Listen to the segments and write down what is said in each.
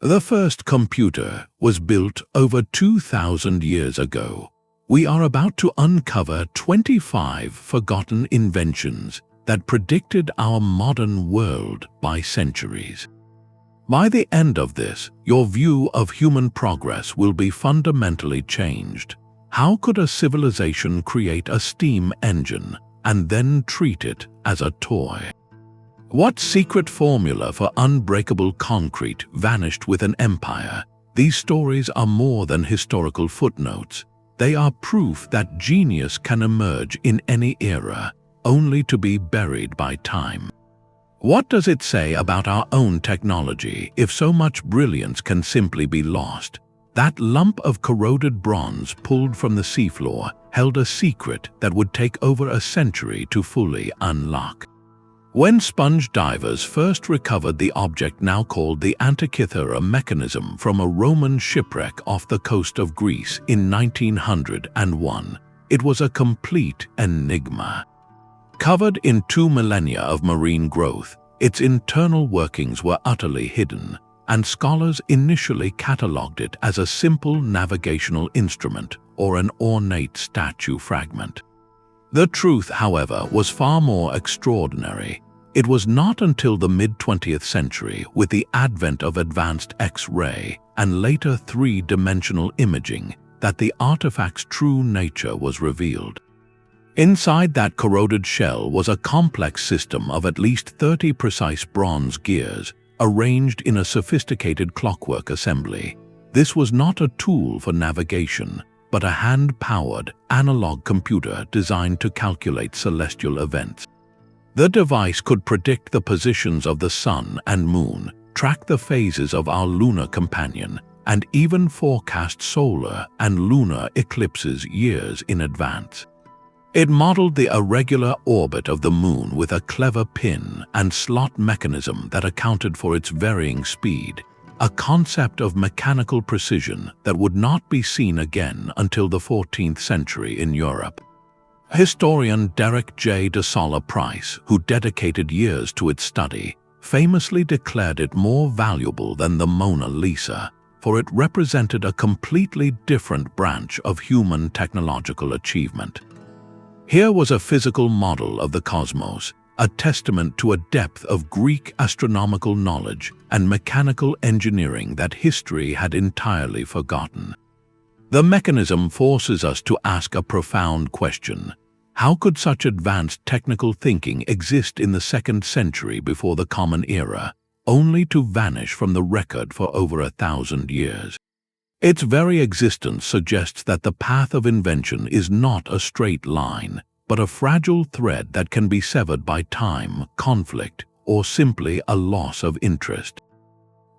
The first computer was built over 2,000 years ago. We are about to uncover 25 forgotten inventions that predicted our modern world by centuries. By the end of this, your view of human progress will be fundamentally changed. How could a civilization create a steam engine and then treat it as a toy? What secret formula for unbreakable concrete vanished with an empire? These stories are more than historical footnotes. They are proof that genius can emerge in any era, only to be buried by time. What does it say about our own technology if so much brilliance can simply be lost? That lump of corroded bronze pulled from the seafloor held a secret that would take over a century to fully unlock. When sponge divers first recovered the object now called the Antikythera Mechanism from a Roman shipwreck off the coast of Greece in 1901, it was a complete enigma. Covered in 2 millennia of marine growth, its internal workings were utterly hidden, and scholars initially catalogued it as a simple navigational instrument or an ornate statue fragment. The truth, however, was far more extraordinary. It was not until the mid-20th century, with the advent of advanced X-ray and later 3-dimensional imaging, that the artifact's true nature was revealed. Inside that corroded shell was a complex system of at least 30 precise bronze gears, arranged in a sophisticated clockwork assembly. This was not a tool for navigation, but a hand-powered, analog computer designed to calculate celestial events. The device could predict the positions of the sun and moon, track the phases of our lunar companion, and even forecast solar and lunar eclipses years in advance. It modeled the irregular orbit of the moon with a clever pin and slot mechanism that accounted for its varying speed, a concept of mechanical precision that would not be seen again until the 14th century in Europe. Historian Derek J. de Solla Price, who dedicated years to its study, famously declared it more valuable than the Mona Lisa, for it represented a completely different branch of human technological achievement. Here was a physical model of the cosmos, a testament to a depth of Greek astronomical knowledge and mechanical engineering that history had entirely forgotten. The mechanism forces us to ask a profound question. How could such advanced technical thinking exist in the 2nd century before the Common Era, only to vanish from the record for over 1,000 years? Its very existence suggests that the path of invention is not a straight line, but a fragile thread that can be severed by time, conflict, or simply a loss of interest.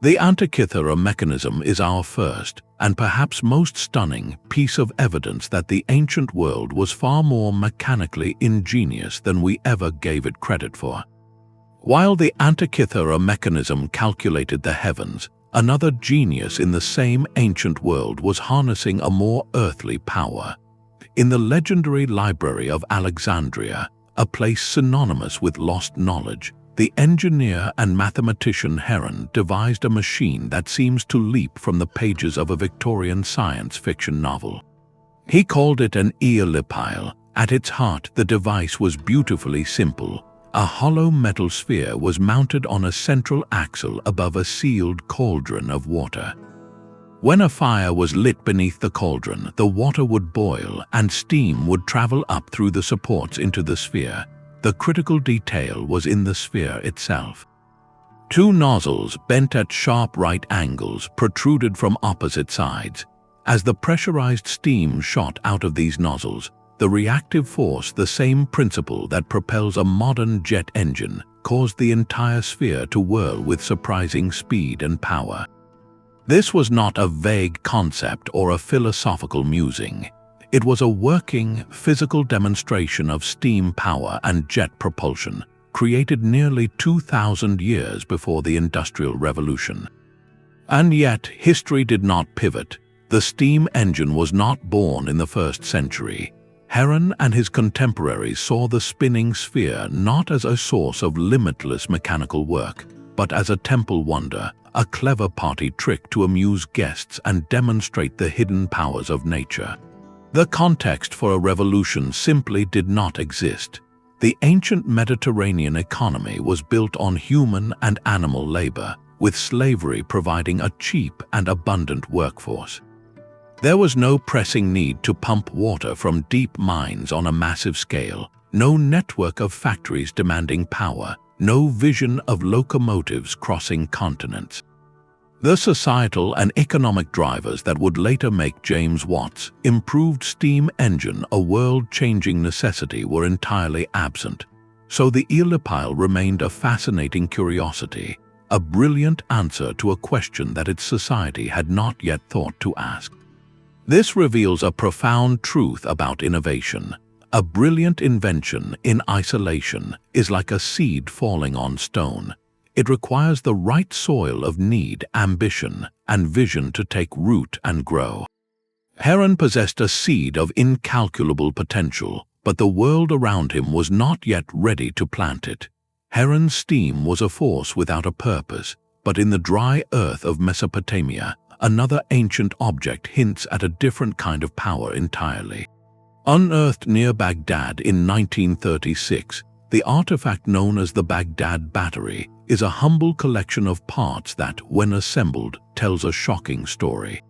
The Antikythera Mechanism is our first, and perhaps most stunning, piece of evidence that the ancient world was far more mechanically ingenious than we ever gave it credit for. While the Antikythera Mechanism calculated the heavens, another genius in the same ancient world was harnessing a more earthly power. In the legendary Library of Alexandria, a place synonymous with lost knowledge, the engineer and mathematician Heron devised a machine that seems to leap from the pages of a Victorian science fiction novel. He called it an Aeolipile. At its heart, the device was beautifully simple. A hollow metal sphere was mounted on a central axle above a sealed cauldron of water. When a fire was lit beneath the cauldron, the water would boil and steam would travel up through the supports into the sphere. The critical detail was in the sphere itself. 2 nozzles, bent at sharp right angles, protruded from opposite sides. As the pressurized steam shot out of these nozzles, the reactive force, the same principle that propels a modern jet engine, caused the entire sphere to whirl with surprising speed and power. This was not a vague concept or a philosophical musing. It was a working, physical demonstration of steam power and jet propulsion, created nearly 2,000 years before the Industrial Revolution. And yet, history did not pivot. The steam engine was not born in the 1st century. Heron and his contemporaries saw the spinning sphere not as a source of limitless mechanical work, but as a temple wonder, a clever party trick to amuse guests and demonstrate the hidden powers of nature. The context for a revolution simply did not exist. The ancient Mediterranean economy was built on human and animal labor, with slavery providing a cheap and abundant workforce. There was no pressing need to pump water from deep mines on a massive scale, no network of factories demanding power, no vision of locomotives crossing continents. The societal and economic drivers that would later make James Watt's improved steam engine a world-changing necessity were entirely absent, so the Aeolipile remained a fascinating curiosity, a brilliant answer to a question that its society had not yet thought to ask. This reveals a profound truth about innovation. A brilliant invention in isolation is like a seed falling on stone. It requires the right soil of need, ambition, and vision to take root and grow. Heron possessed a seed of incalculable potential, but the world around him was not yet ready to plant it. Heron's steam was a force without a purpose, but in the dry earth of Mesopotamia, another ancient object hints at a different kind of power entirely. Unearthed near Baghdad in 1936, the artifact known as the Baghdad Battery is a humble collection of parts that, when assembled, tells a shocking story.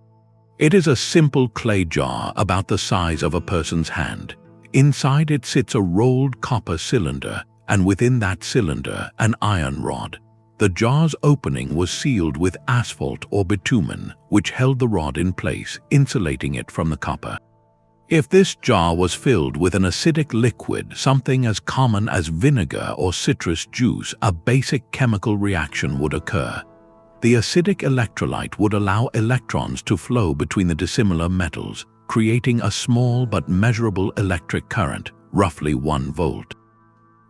It is a simple clay jar about the size of a person's hand. Inside it sits a rolled copper cylinder, and within that cylinder, an iron rod. The jar's opening was sealed with asphalt or bitumen, which held the rod in place, insulating it from the copper. If this jar was filled with an acidic liquid, something as common as vinegar or citrus juice, a basic chemical reaction would occur. The acidic electrolyte would allow electrons to flow between the dissimilar metals, creating a small but measurable electric current, roughly 1 volt.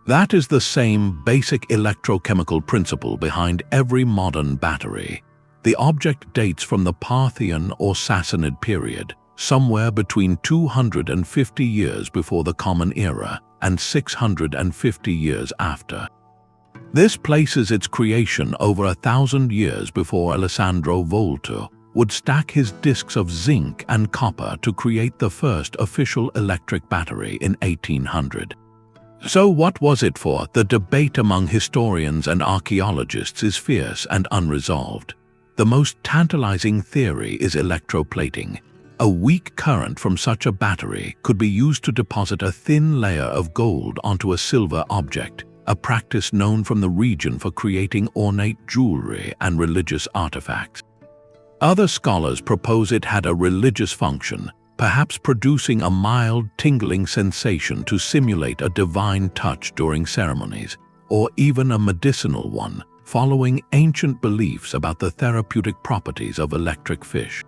That is the same basic electrochemical principle behind every modern battery. The object dates from the Parthian or Sassanid period, somewhere between 250 years before the Common Era and 650 years after. This places its creation over 1,000 years before Alessandro Volta would stack his discs of zinc and copper to create the first official electric battery in 1800. So what was it for? The debate among historians and archaeologists is fierce and unresolved. The most tantalizing theory is electroplating. A weak current from such a battery could be used to deposit a thin layer of gold onto a silver object, a practice known from the region for creating ornate jewelry and religious artifacts. Other scholars propose it had a religious function, perhaps producing a mild, tingling sensation to simulate a divine touch during ceremonies, or even a medicinal one, following ancient beliefs about the therapeutic properties of electric fish.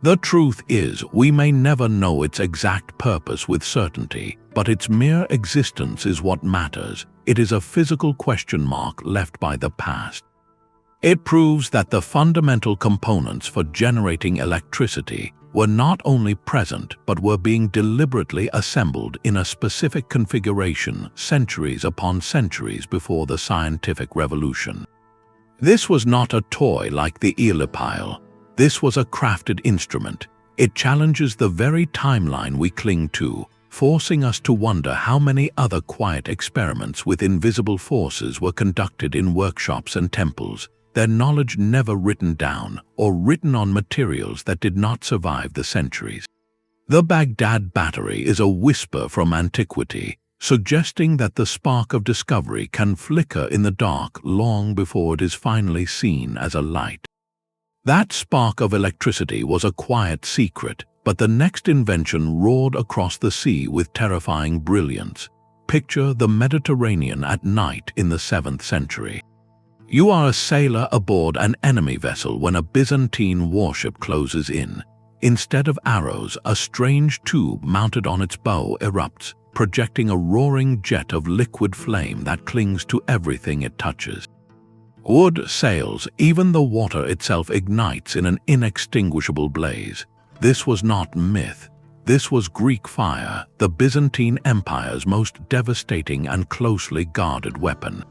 The truth is, we may never know its exact purpose with certainty, but its mere existence is what matters. It is a physical question mark left by the past. It proves that the fundamental components for generating electricity were not only present but were being deliberately assembled in a specific configuration centuries upon centuries before the scientific revolution. This was not a toy like the Aeolipile. This was a crafted instrument. It challenges the very timeline we cling to, forcing us to wonder how many other quiet experiments with invisible forces were conducted in workshops and temples, their knowledge never written down or written on materials that did not survive the centuries. The Baghdad Battery is a whisper from antiquity, suggesting that the spark of discovery can flicker in the dark long before it is finally seen as a light. That spark of electricity was a quiet secret, but the next invention roared across the sea with terrifying brilliance. Picture the Mediterranean at night in the 7th century. You are a sailor aboard an enemy vessel when a Byzantine warship closes in. Instead of arrows, a strange tube mounted on its bow erupts, projecting a roaring jet of liquid flame that clings to everything it touches. Wood, sails, even the water itself ignites in an inextinguishable blaze. This was not myth. This was Greek fire, the Byzantine Empire's most devastating and closely guarded weapon.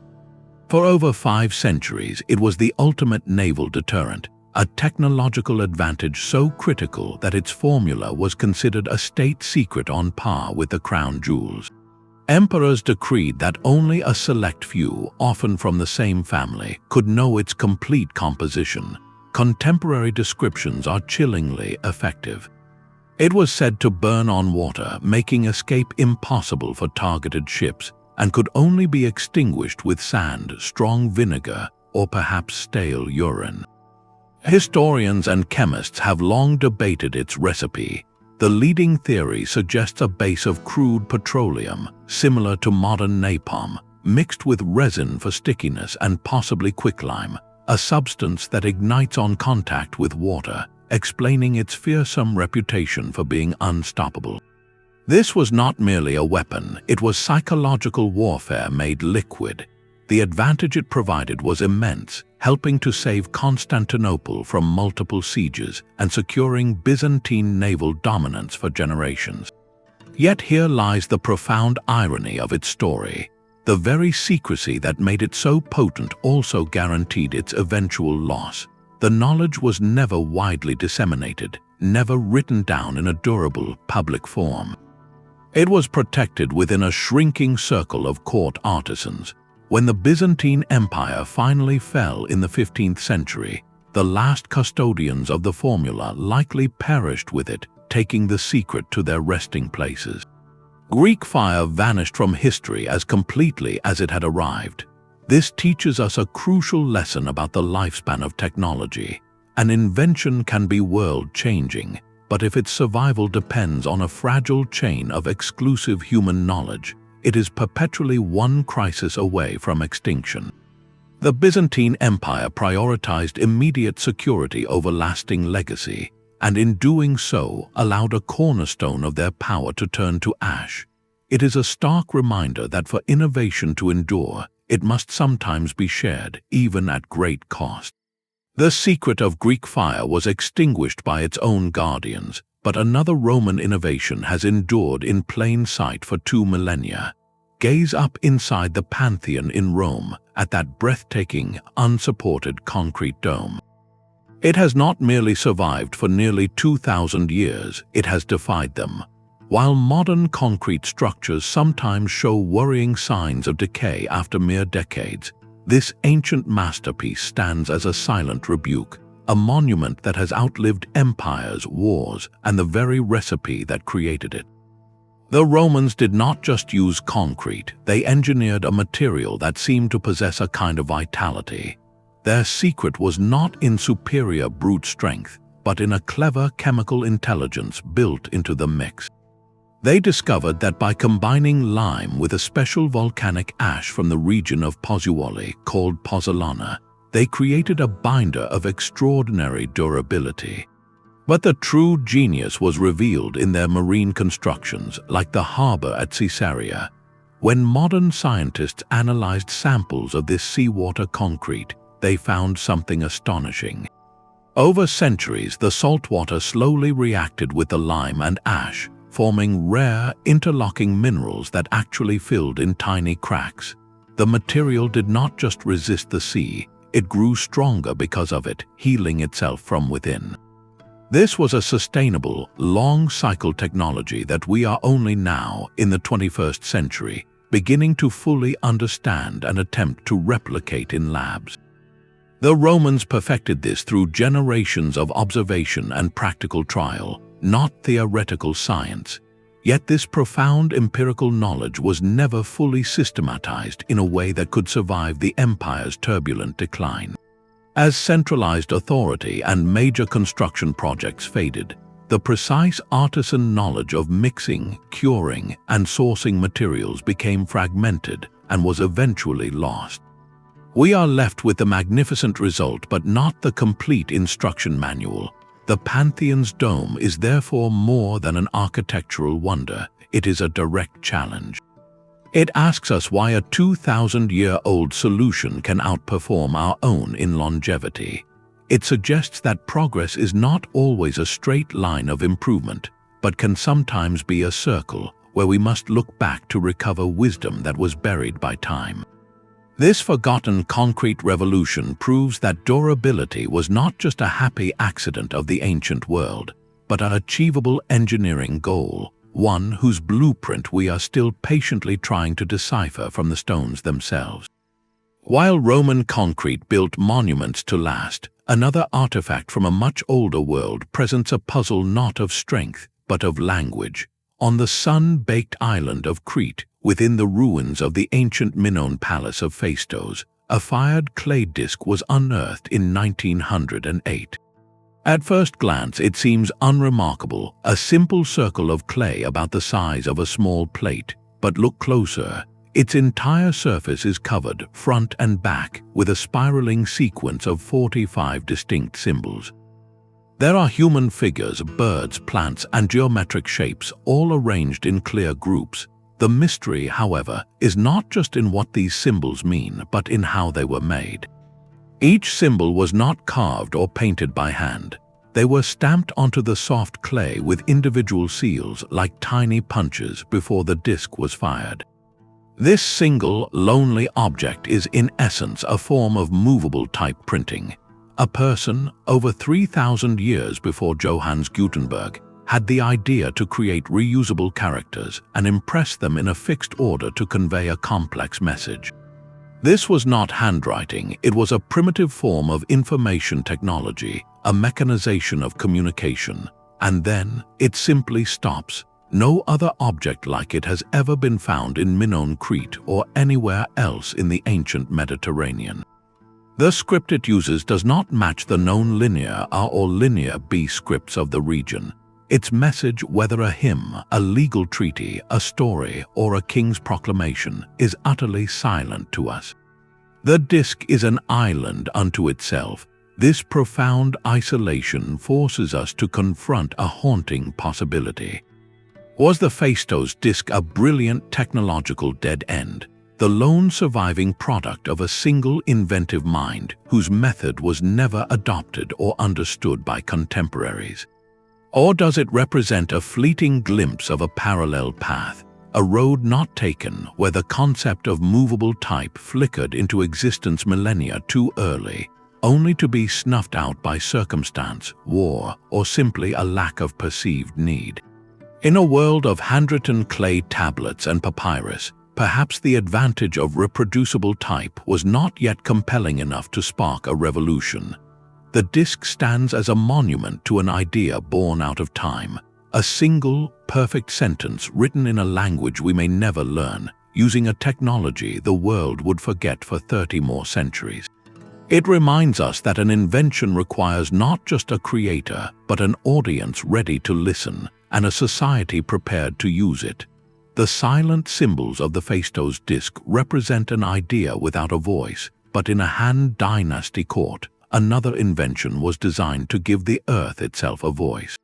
For over 5 centuries, it was the ultimate naval deterrent, a technological advantage so critical that its formula was considered a state secret on par with the crown jewels. Emperors decreed that only a select few, often from the same family, could know its complete composition. Contemporary descriptions are chillingly effective. It was said to burn on water, making escape impossible for targeted ships, and could only be extinguished with sand, strong vinegar, or perhaps stale urine. Historians and chemists have long debated its recipe. The leading theory suggests a base of crude petroleum, similar to modern napalm, mixed with resin for stickiness and possibly quicklime, a substance that ignites on contact with water, explaining its fearsome reputation for being unstoppable. This was not merely a weapon, it was psychological warfare made liquid. The advantage it provided was immense, helping to save Constantinople from multiple sieges and securing Byzantine naval dominance for generations. Yet here lies the profound irony of its story. The very secrecy that made it so potent also guaranteed its eventual loss. The knowledge was never widely disseminated, never written down in a durable public form. It was protected within a shrinking circle of court artisans. When the Byzantine Empire finally fell in the 15th century, the last custodians of the formula likely perished with it, taking the secret to their resting places. Greek fire vanished from history as completely as it had arrived. This teaches us a crucial lesson about the lifespan of technology. An invention can be world-changing, but if its survival depends on a fragile chain of exclusive human knowledge, it is perpetually one crisis away from extinction. The Byzantine Empire prioritized immediate security over lasting legacy, and in doing so allowed a cornerstone of their power to turn to ash. It is a stark reminder that for innovation to endure, it must sometimes be shared, even at great cost. The secret of Greek fire was extinguished by its own guardians, but another Roman innovation has endured in plain sight for 2 millennia. Gaze up inside the Pantheon in Rome at that breathtaking, unsupported concrete dome. It has not merely survived for nearly 2,000 years, it has defied them. While modern concrete structures sometimes show worrying signs of decay after mere decades, this ancient masterpiece stands as a silent rebuke, a monument that has outlived empires, wars, and the very recipe that created it. The Romans did not just use concrete, they engineered a material that seemed to possess a kind of vitality. Their secret was not in superior brute strength, but in a clever chemical intelligence built into the mix. They discovered that by combining lime with a special volcanic ash from the region of Pozzuoli called pozzolana, they created a binder of extraordinary durability. But the true genius was revealed in their marine constructions, like the harbor at Caesarea. When modern scientists analyzed samples of this seawater concrete, they found something astonishing. Over centuries, the saltwater slowly reacted with the lime and ash, forming rare, interlocking minerals that actually filled in tiny cracks. The material did not just resist the sea, it grew stronger because of it, healing itself from within. This was a sustainable, long-cycle technology that we are only now, in the 21st century, beginning to fully understand and attempt to replicate in labs. The Romans perfected this through generations of observation and practical trial, not theoretical science. Yet this profound empirical knowledge was never fully systematized in a way that could survive the empire's turbulent decline. As centralized authority and major construction projects faded, the precise artisan knowledge of mixing, curing, and sourcing materials became fragmented and was eventually lost. We are left with the magnificent result but not the complete instruction manual. The Pantheon's dome is therefore more than an architectural wonder, it is a direct challenge. It asks us why a 2,000-year-old solution can outperform our own in longevity. It suggests that progress is not always a straight line of improvement, but can sometimes be a circle where we must look back to recover wisdom that was buried by time. This forgotten concrete revolution proves that durability was not just a happy accident of the ancient world, but an achievable engineering goal, one whose blueprint we are still patiently trying to decipher from the stones themselves. While Roman concrete built monuments to last, another artifact from a much older world presents a puzzle not of strength, but of language. On the sun-baked island of Crete, within the ruins of the ancient Minoan palace of Phaistos, a fired clay disk was unearthed in 1908. At first glance, it seems unremarkable, a simple circle of clay about the size of a small plate. But look closer. Its entire surface is covered, front and back, with a spiraling sequence of 45 distinct symbols. There are human figures, birds, plants, and geometric shapes, all arranged in clear groups. The mystery, however, is not just in what these symbols mean, but in how they were made. Each symbol was not carved or painted by hand. They were stamped onto the soft clay with individual seals like tiny punches before the disc was fired. This single, lonely object is in essence a form of movable type printing. A person, over 3,000 years before Johannes Gutenberg, had the idea to create reusable characters and impress them in a fixed order to convey a complex message. This was not handwriting, it was a primitive form of information technology, a mechanization of communication. And then it simply stops. No other object like it has ever been found in Minoan Crete or anywhere else in the ancient Mediterranean. The script it uses does not match the known linear A or linear B scripts of the region. Its message, whether a hymn, a legal treaty, a story, or a king's proclamation, is utterly silent to us. The disk is an island unto itself. This profound isolation forces us to confront a haunting possibility. Was the Phaistos disk a brilliant technological dead end, the lone surviving product of a single inventive mind whose method was never adopted or understood by contemporaries? Or does it represent a fleeting glimpse of a parallel path, a road not taken where the concept of movable type flickered into existence millennia too early, only to be snuffed out by circumstance, war, or simply a lack of perceived need? In a world of handwritten clay tablets and papyrus, perhaps the advantage of reproducible type was not yet compelling enough to spark a revolution. The disk stands as a monument to an idea born out of time, a single, perfect sentence written in a language we may never learn, using a technology the world would forget for 30 more centuries. It reminds us that an invention requires not just a creator, but an audience ready to listen, and a society prepared to use it. The silent symbols of the Phaistos disk represent an idea without a voice, but in a Han dynasty court, another invention was designed to give the earth itself a voice.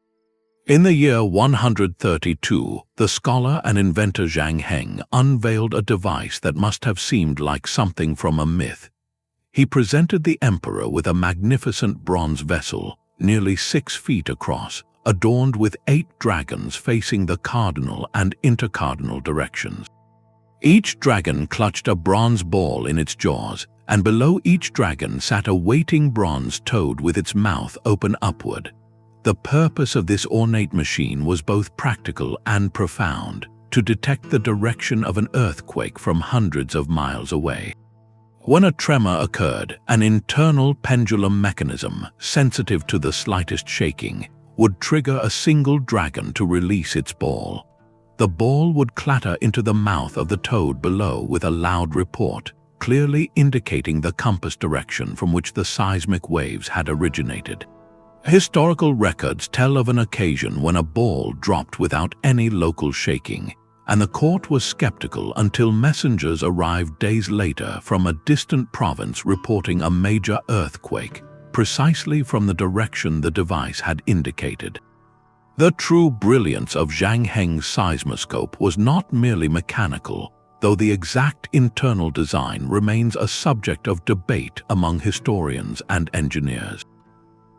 In the year 132, the scholar and inventor Zhang unveiled a device that must have seemed like something from a myth. He presented the emperor with a magnificent bronze vessel, nearly 6 feet across, adorned with 8 dragons facing the cardinal and intercardinal directions. Each dragon clutched a bronze ball in its jaws, and below each dragon sat a waiting bronze toad with its mouth open upward. The purpose of this ornate machine was both practical and profound, to detect the direction of an earthquake from hundreds of miles away. When a tremor occurred, an internal pendulum mechanism, sensitive to the slightest shaking, would trigger a single dragon to release its ball. The ball would clatter into the mouth of the toad below with a loud report, clearly indicating the compass direction from which the seismic waves had originated. Historical records tell of an occasion when a ball dropped without any local shaking, and the court was skeptical until messengers arrived days later from a distant province reporting a major earthquake, precisely from the direction the device had indicated. The true brilliance of Zhang Heng's seismoscope was not merely mechanical, though the exact internal design remains a subject of debate among historians and engineers.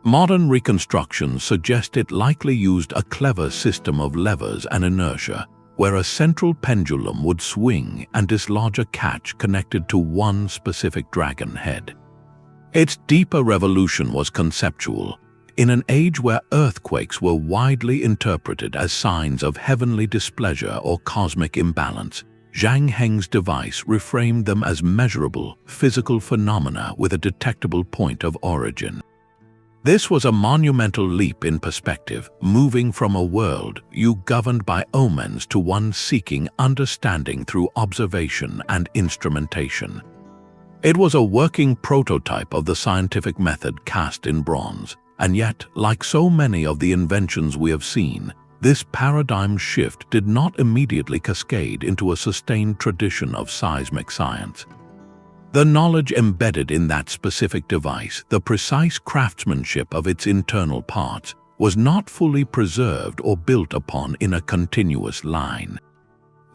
Modern reconstructions suggest it likely used a clever system of levers and inertia, where a central pendulum would swing and dislodge a catch connected to one specific dragon head. Its deeper revolution was conceptual. In an age where earthquakes were widely interpreted as signs of heavenly displeasure or cosmic imbalance, Zhang Heng's device reframed them as measurable, physical phenomena with a detectable point of origin. This was a monumental leap in perspective, moving from a world governed by omens to one seeking understanding through observation and instrumentation. It was a working prototype of the scientific method cast in bronze, and yet, like so many of the inventions we have seen, this paradigm shift did not immediately cascade into a sustained tradition of seismic science. The knowledge embedded in that specific device, the precise craftsmanship of its internal parts, was not fully preserved or built upon in a continuous line.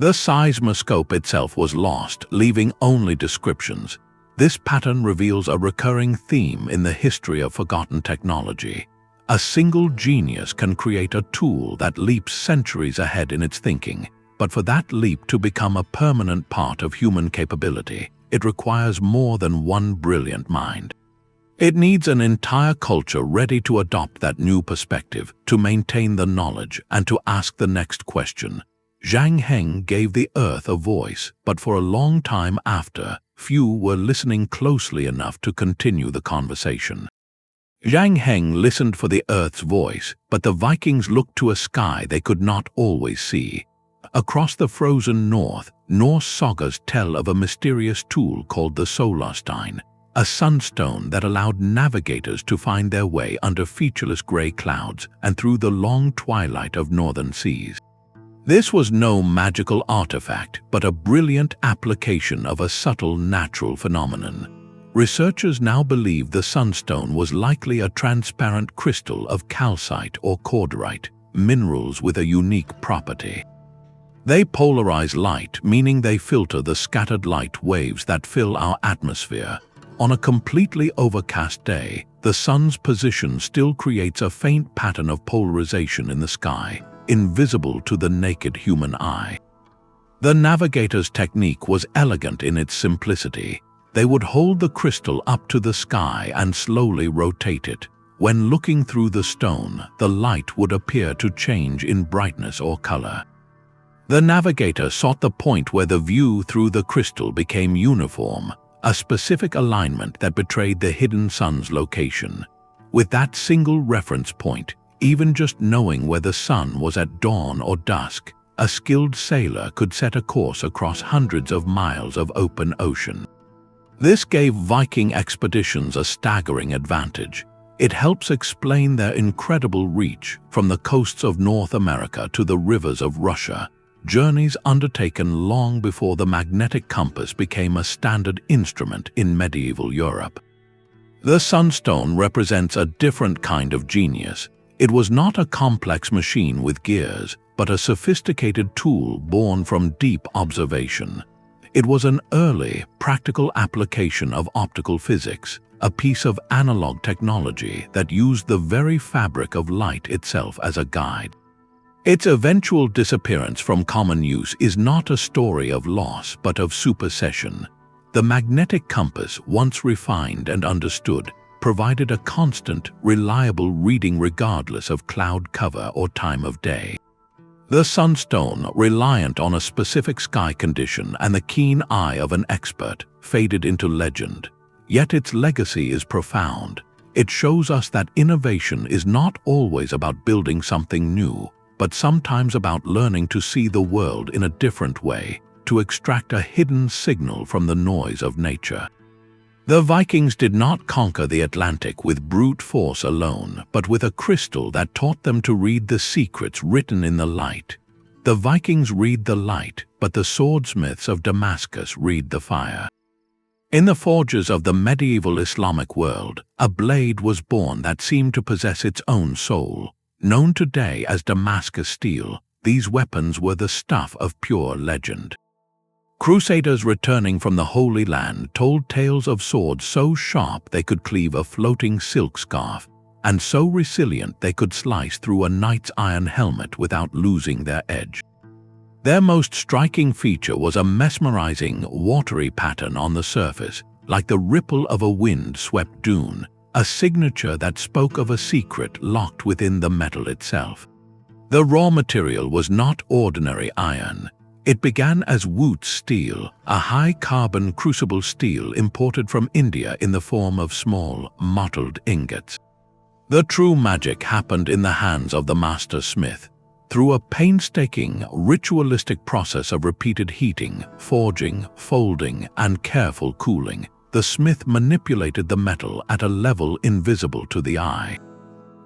The seismoscope itself was lost, leaving only descriptions. This pattern reveals a recurring theme in the history of forgotten technology. A single genius can create a tool that leaps centuries ahead in its thinking, but for that leap to become a permanent part of human capability, it requires more than one brilliant mind. It needs an entire culture ready to adopt that new perspective, to maintain the knowledge, and to ask the next question. Zhang Heng gave the earth a voice, but for a long time after, few were listening closely enough to continue the conversation. Zhang Heng listened for the earth's voice, but the Vikings looked to a sky they could not always see. Across the frozen north, Norse sagas tell of a mysterious tool called the Solarstein, a sunstone that allowed navigators to find their way under featureless gray clouds and through the long twilight of northern seas. This was no magical artifact, but a brilliant application of a subtle natural phenomenon. Researchers now believe the sunstone was likely a transparent crystal of calcite or cordierite, minerals with a unique property. They polarize light, meaning they filter the scattered light waves that fill our atmosphere. On a completely overcast day, the sun's position still creates a faint pattern of polarization in the sky, invisible to the naked human eye. The navigator's technique was elegant in its simplicity. They would hold the crystal up to the sky and slowly rotate it. When looking through the stone, the light would appear to change in brightness or color. The navigator sought the point where the view through the crystal became uniform, a specific alignment that betrayed the hidden sun's location. With that single reference point, even just knowing where the sun was at dawn or dusk, a skilled sailor could set a course across hundreds of miles of open ocean. This gave Viking expeditions a staggering advantage. It helps explain their incredible reach from the coasts of North America to the rivers of Russia, journeys undertaken long before the magnetic compass became a standard instrument in medieval Europe. The sunstone represents a different kind of genius. It was not a complex machine with gears, but a sophisticated tool born from deep observation. It was an early, practical application of optical physics, a piece of analog technology that used the very fabric of light itself as a guide. Its eventual disappearance from common use is not a story of loss but of supersession. The magnetic compass, once refined and understood, provided a constant, reliable reading regardless of cloud cover or time of day. The sunstone, reliant on a specific sky condition and the keen eye of an expert, faded into legend. Yet its legacy is profound. It shows us that innovation is not always about building something new, but sometimes about learning to see the world in a different way, to extract a hidden signal from the noise of nature. The Vikings did not conquer the Atlantic with brute force alone, but with a crystal that taught them to read the secrets written in the light. The Vikings read the light, but the swordsmiths of Damascus read the fire. In the forges of the medieval Islamic world, a blade was born that seemed to possess its own soul. Known today as Damascus steel, these weapons were the stuff of pure legend. Crusaders returning from the Holy Land told tales of swords so sharp they could cleave a floating silk scarf, and so resilient they could slice through a knight's iron helmet without losing their edge. Their most striking feature was a mesmerizing, watery pattern on the surface, like the ripple of a wind-swept dune, a signature that spoke of a secret locked within the metal itself. The raw material was not ordinary iron. It began as Wootz steel, a high-carbon crucible steel imported from India in the form of small, mottled ingots. The true magic happened in the hands of the master smith. Through a painstaking, ritualistic process of repeated heating, forging, folding, and careful cooling, the smith manipulated the metal at a level invisible to the eye.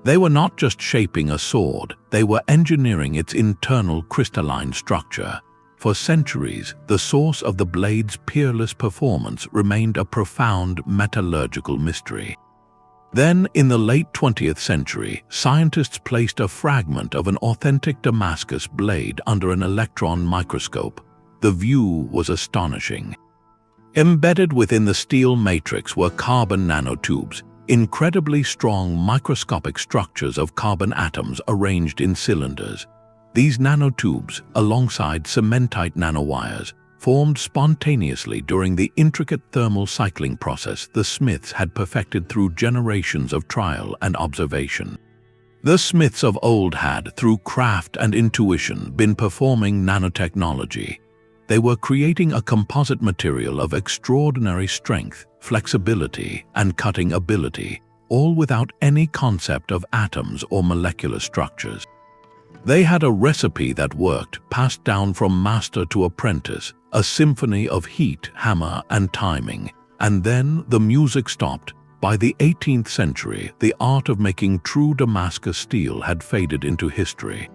They were not just shaping a sword, they were engineering its internal crystalline structure. For centuries, the source of the blade's peerless performance remained a profound metallurgical mystery. Then, in the late 20th century, scientists placed a fragment of an authentic Damascus blade under an electron microscope. The view was astonishing. Embedded within the steel matrix were carbon nanotubes, incredibly strong microscopic structures of carbon atoms arranged in cylinders. These nanotubes, alongside cementite nanowires, formed spontaneously during the intricate thermal cycling process the smiths had perfected through generations of trial and observation. The smiths of old had, through craft and intuition, been performing nanotechnology. They were creating a composite material of extraordinary strength, flexibility, and cutting ability, all without any concept of atoms or molecular structures. They had a recipe that worked, passed down from master to apprentice, a symphony of heat, hammer, and timing. And then the music stopped. By the 18th century, the art of making true Damascus steel had faded into history.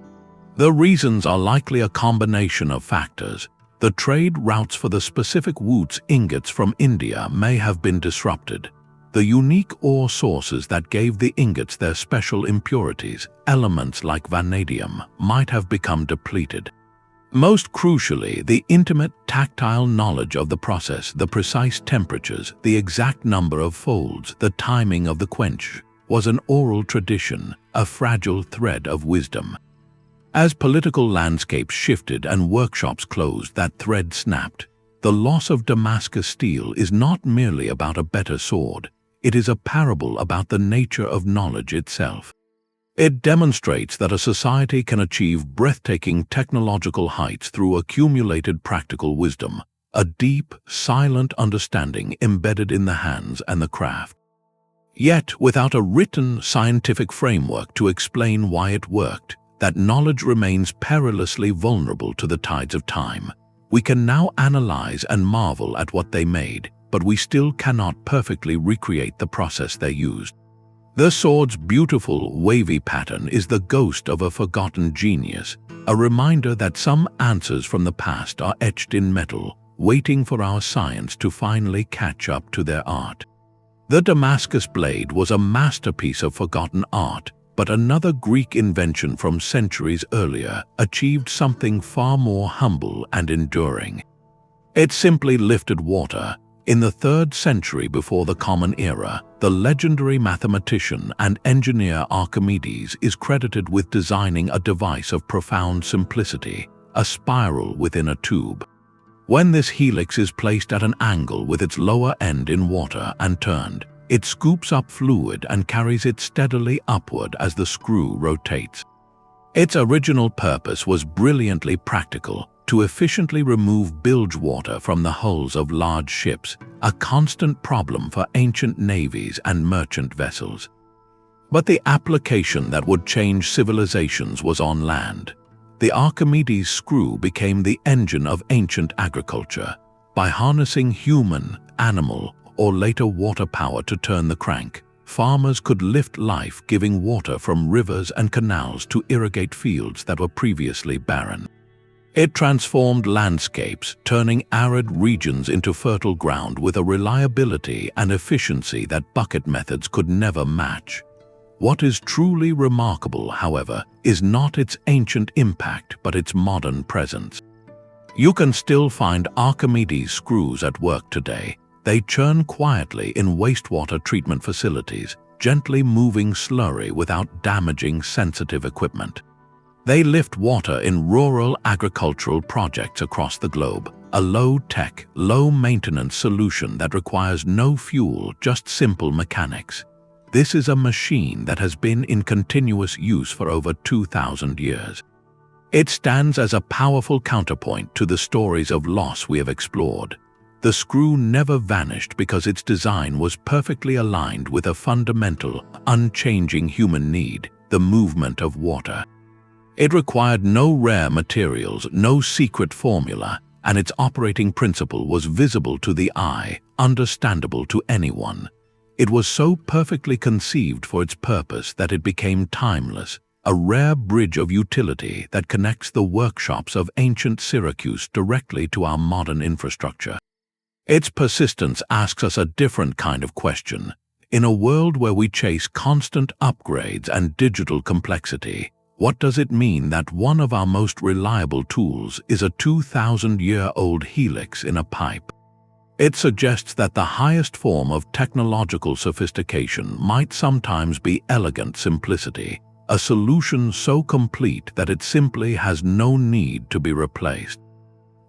The reasons are likely a combination of factors. The trade routes for the specific Wootz ingots from India may have been disrupted. The unique ore sources that gave the ingots their special impurities, elements like vanadium, might have become depleted. Most crucially, the intimate, tactile knowledge of the process, the precise temperatures, the exact number of folds, the timing of the quench, was an oral tradition, a fragile thread of wisdom. As political landscapes shifted and workshops closed, that thread snapped. The loss of Damascus steel is not merely about a better sword. It is a parable about the nature of knowledge itself. It demonstrates that a society can achieve breathtaking technological heights through accumulated practical wisdom, a deep, silent understanding embedded in the hands and the craft. Yet, without a written scientific framework to explain why it worked, that knowledge remains perilously vulnerable to the tides of time. We can now analyze and marvel at what they made, but we still cannot perfectly recreate the process they used. The sword's beautiful, wavy pattern is the ghost of a forgotten genius, a reminder that some answers from the past are etched in metal, waiting for our science to finally catch up to their art. The Damascus blade was a masterpiece of forgotten art, but another Greek invention from centuries earlier achieved something far more humble and enduring. It simply lifted water. In the 3rd century before the Common Era, the legendary mathematician and engineer Archimedes is credited with designing a device of profound simplicity, a spiral within a tube. When this helix is placed at an angle with its lower end in water and turned, it scoops up fluid and carries it steadily upward as the screw rotates. Its original purpose was brilliantly practical, to efficiently remove bilge water from the hulls of large ships, a constant problem for ancient navies and merchant vessels. But the application that would change civilizations was on land. The Archimedes screw became the engine of ancient agriculture. By harnessing human, animal, or later water power to turn the crank, farmers could lift life-giving water from rivers and canals to irrigate fields that were previously barren. It transformed landscapes, turning arid regions into fertile ground with a reliability and efficiency that bucket methods could never match. What is truly remarkable, however, is not its ancient impact but its modern presence. You can still find Archimedes screws at work today. They churn quietly in wastewater treatment facilities, gently moving slurry without damaging sensitive equipment. They lift water in rural agricultural projects across the globe, a low-tech, low-maintenance solution that requires no fuel, just simple mechanics. This is a machine that has been in continuous use for over 2,000 years. It stands as a powerful counterpoint to the stories of loss we have explored. The screw never vanished because its design was perfectly aligned with a fundamental, unchanging human need, the movement of water. It required no rare materials, no secret formula, and its operating principle was visible to the eye, understandable to anyone. It was so perfectly conceived for its purpose that it became timeless, a rare bridge of utility that connects the workshops of ancient Syracuse directly to our modern infrastructure. Its persistence asks us a different kind of question. In a world where we chase constant upgrades and digital complexity, what does it mean that one of our most reliable tools is a 2,000-year-old helix in a pipe? It suggests that the highest form of technological sophistication might sometimes be elegant simplicity, a solution so complete that it simply has no need to be replaced.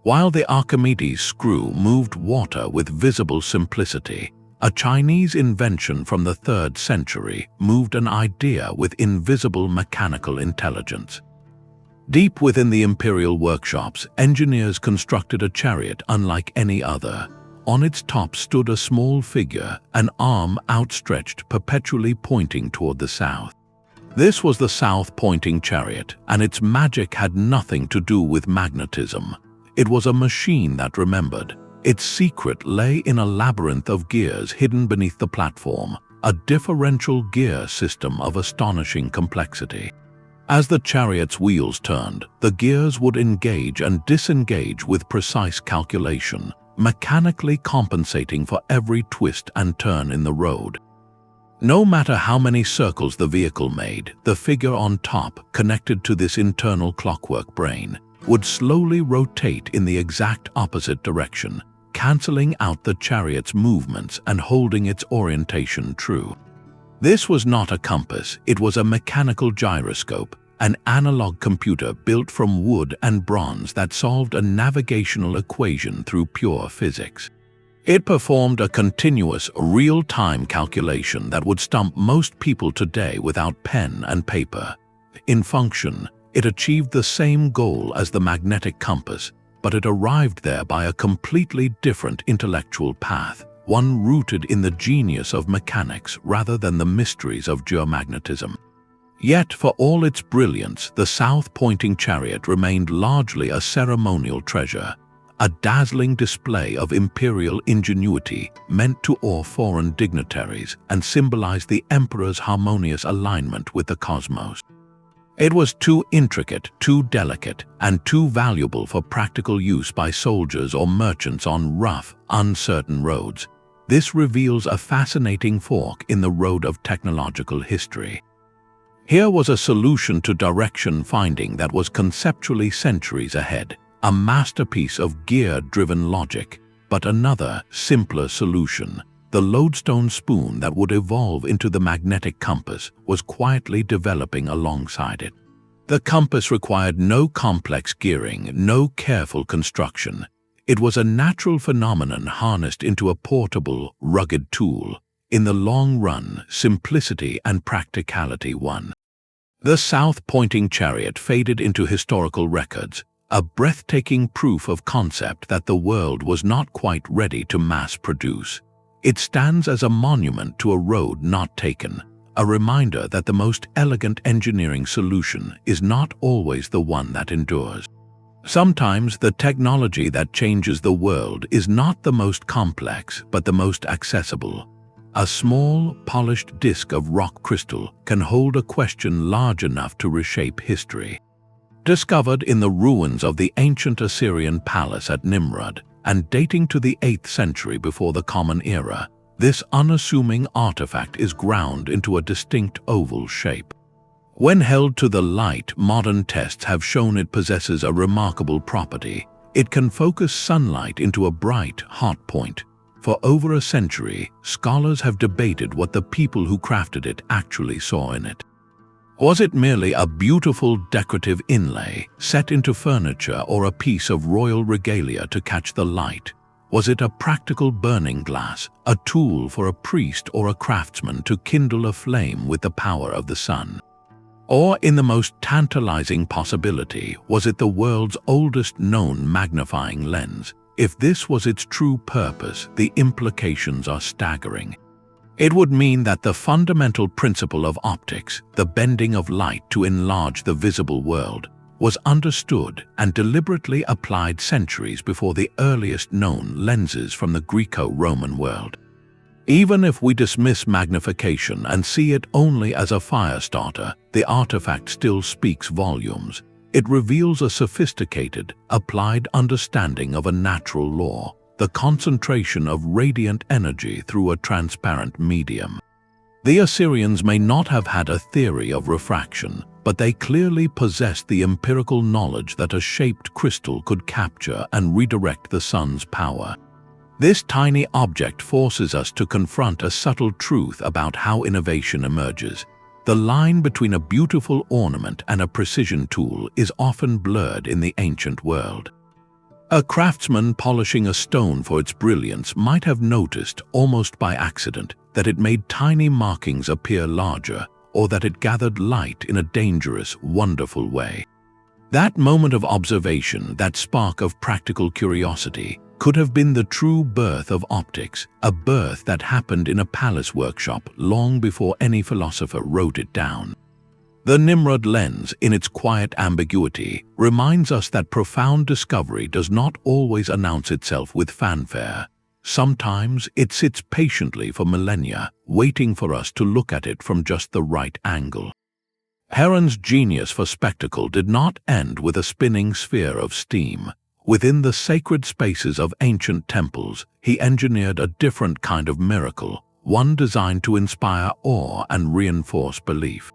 While the Archimedes screw moved water with visible simplicity, a Chinese invention from the 3rd century moved an idea with invisible mechanical intelligence. Deep within the imperial workshops, engineers constructed a chariot unlike any other. On its top stood a small figure, an arm outstretched, perpetually pointing toward the south. This was the South-Pointing Chariot, and its magic had nothing to do with magnetism. It was a machine that remembered. Its secret lay in a labyrinth of gears hidden beneath the platform, a differential gear system of astonishing complexity. As the chariot's wheels turned, the gears would engage and disengage with precise calculation, mechanically compensating for every twist and turn in the road. No matter how many circles the vehicle made, the figure on top, connected to this internal clockwork brain, would slowly rotate in the exact opposite direction, canceling out the chariot's movements and holding its orientation true. This was not a compass, it was a mechanical gyroscope, an analog computer built from wood and bronze that solved a navigational equation through pure physics. It performed a continuous, real-time calculation that would stump most people today without pen and paper. In function, it achieved the same goal as the magnetic compass, but it arrived there by a completely different intellectual path, one rooted in the genius of mechanics rather than the mysteries of geomagnetism. Yet, for all its brilliance, the South-Pointing Chariot remained largely a ceremonial treasure, a dazzling display of imperial ingenuity meant to awe foreign dignitaries and symbolize the emperor's harmonious alignment with the cosmos. It was too intricate, too delicate, and too valuable for practical use by soldiers or merchants on rough, uncertain roads. This reveals a fascinating fork in the road of technological history. Here was a solution to direction finding that was conceptually centuries ahead, a masterpiece of gear-driven logic, but another, simpler solution. The lodestone spoon that would evolve into the magnetic compass was quietly developing alongside it. The compass required no complex gearing, no careful construction. It was a natural phenomenon harnessed into a portable, rugged tool. In the long run, simplicity and practicality won. The South-Pointing Chariot faded into historical records, a breathtaking proof of concept that the world was not quite ready to mass produce. It stands as a monument to a road not taken, a reminder that the most elegant engineering solution is not always the one that endures. Sometimes the technology that changes the world is not the most complex, but the most accessible. A small, polished disk of rock crystal can hold a question large enough to reshape history. Discovered in the ruins of the ancient Assyrian palace at Nimrud, and dating to the 8th century before the Common Era, this unassuming artifact is ground into a distinct oval shape. When held to the light, modern tests have shown it possesses a remarkable property. It can focus sunlight into a bright, hot point. For over a century, scholars have debated what the people who crafted it actually saw in it. Was it merely a beautiful decorative inlay set into furniture or a piece of royal regalia to catch the light? Was it a practical burning glass, a tool for a priest or a craftsman to kindle a flame with the power of the sun? Or, in the most tantalizing possibility, was it the world's oldest known magnifying lens? If this was its true purpose, the implications are staggering. It would mean that the fundamental principle of optics, the bending of light to enlarge the visible world, was understood and deliberately applied centuries before the earliest known lenses from the Greco-Roman world. Even if we dismiss magnification and see it only as a fire starter, the artifact still speaks volumes. It reveals a sophisticated, applied understanding of a natural law, the concentration of radiant energy through a transparent medium. The Assyrians may not have had a theory of refraction, but they clearly possessed the empirical knowledge that a shaped crystal could capture and redirect the sun's power. This tiny object forces us to confront a subtle truth about how innovation emerges. The line between a beautiful ornament and a precision tool is often blurred in the ancient world. A craftsman polishing a stone for its brilliance might have noticed, almost by accident, that it made tiny markings appear larger, or that it gathered light in a dangerous, wonderful way. That moment of observation, that spark of practical curiosity, could have been the true birth of optics, a birth that happened in a palace workshop long before any philosopher wrote it down. The Nimrud Lens, in its quiet ambiguity, reminds us that profound discovery does not always announce itself with fanfare. Sometimes it sits patiently for millennia, waiting for us to look at it from just the right angle. Heron's genius for spectacle did not end with a spinning sphere of steam. Within the sacred spaces of ancient temples, he engineered a different kind of miracle, one designed to inspire awe and reinforce belief.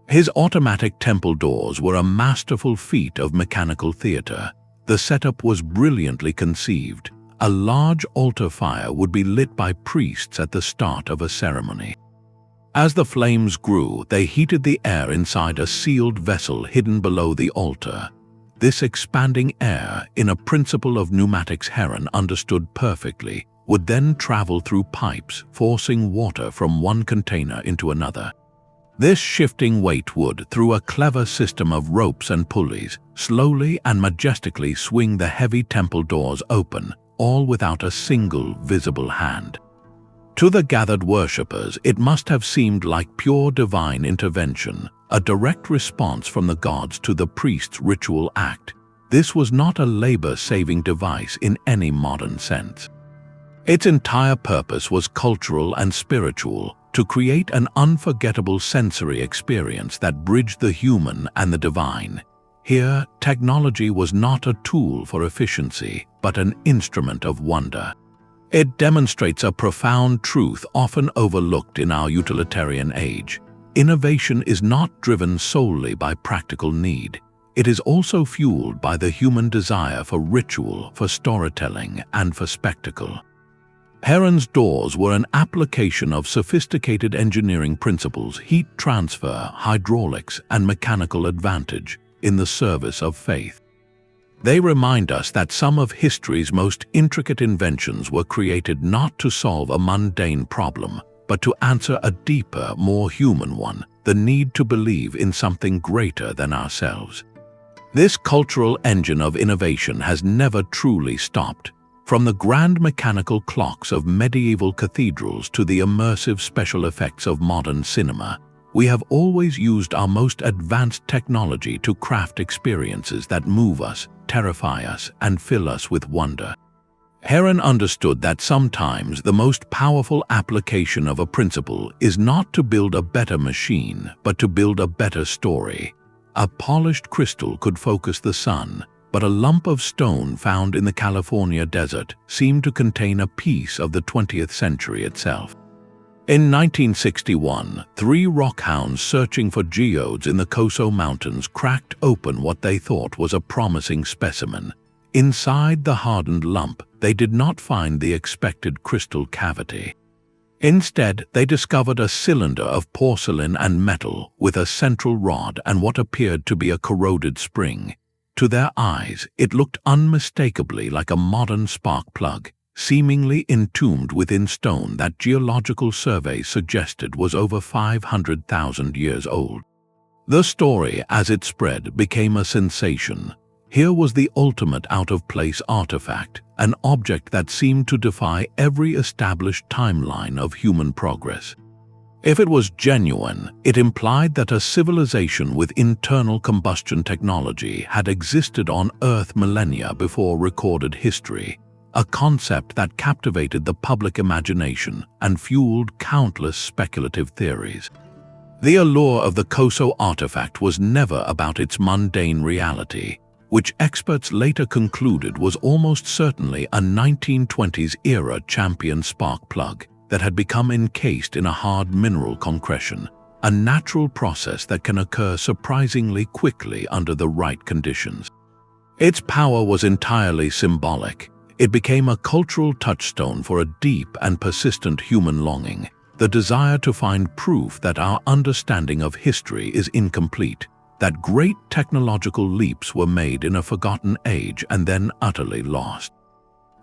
His automatic temple doors were a masterful feat of mechanical theater. The setup was brilliantly conceived. A large altar fire would be lit by priests at the start of a ceremony. As the flames grew, they heated the air inside a sealed vessel hidden below the altar. This expanding air, in a principle of pneumatics Heron understood perfectly, would then travel through pipes, forcing water from one container into another. This shifting weight would, through a clever system of ropes and pulleys, slowly and majestically swing the heavy temple doors open, all without a single visible hand. To the gathered worshippers, it must have seemed like pure divine intervention, a direct response from the gods to the priest's ritual act. This was not a labor-saving device in any modern sense. Its entire purpose was cultural and spiritual, to create an unforgettable sensory experience that bridged the human and the divine. Here, technology was not a tool for efficiency, but an instrument of wonder. It demonstrates a profound truth often overlooked in our utilitarian age. Innovation is not driven solely by practical need. It is also fueled by the human desire for ritual, for storytelling, and for spectacle. Heron's doors were an application of sophisticated engineering principles, heat transfer, hydraulics, and mechanical advantage, in the service of faith. They remind us that some of history's most intricate inventions were created not to solve a mundane problem, but to answer a deeper, more human one, the need to believe in something greater than ourselves. This cultural engine of innovation has never truly stopped. From the grand mechanical clocks of medieval cathedrals to the immersive special effects of modern cinema, we have always used our most advanced technology to craft experiences that move us, terrify us, and fill us with wonder. Heron understood that sometimes the most powerful application of a principle is not to build a better machine, but to build a better story. A polished crystal could focus the sun, but a lump of stone found in the California desert seemed to contain a piece of the 20th century itself. In 1961, 3 rockhounds searching for geodes in the Coso Mountains cracked open what they thought was a promising specimen. Inside the hardened lump, they did not find the expected crystal cavity. Instead, they discovered a cylinder of porcelain and metal with a central rod and what appeared to be a corroded spring. To their eyes, it looked unmistakably like a modern spark plug, seemingly entombed within stone that geological surveys suggested was over 500,000 years old. The story, as it spread, became a sensation. Here was the ultimate out-of-place artifact, an object that seemed to defy every established timeline of human progress. If it was genuine, it implied that a civilization with internal combustion technology had existed on Earth millennia before recorded history, a concept that captivated the public imagination and fueled countless speculative theories. The allure of the Coso artifact was never about its mundane reality, which experts later concluded was almost certainly a 1920s-era champion spark plug that had become encased in a hard mineral concretion, a natural process that can occur surprisingly quickly under the right conditions. Its power was entirely symbolic. It became a cultural touchstone for a deep and persistent human longing, the desire to find proof that our understanding of history is incomplete, that great technological leaps were made in a forgotten age and then utterly lost.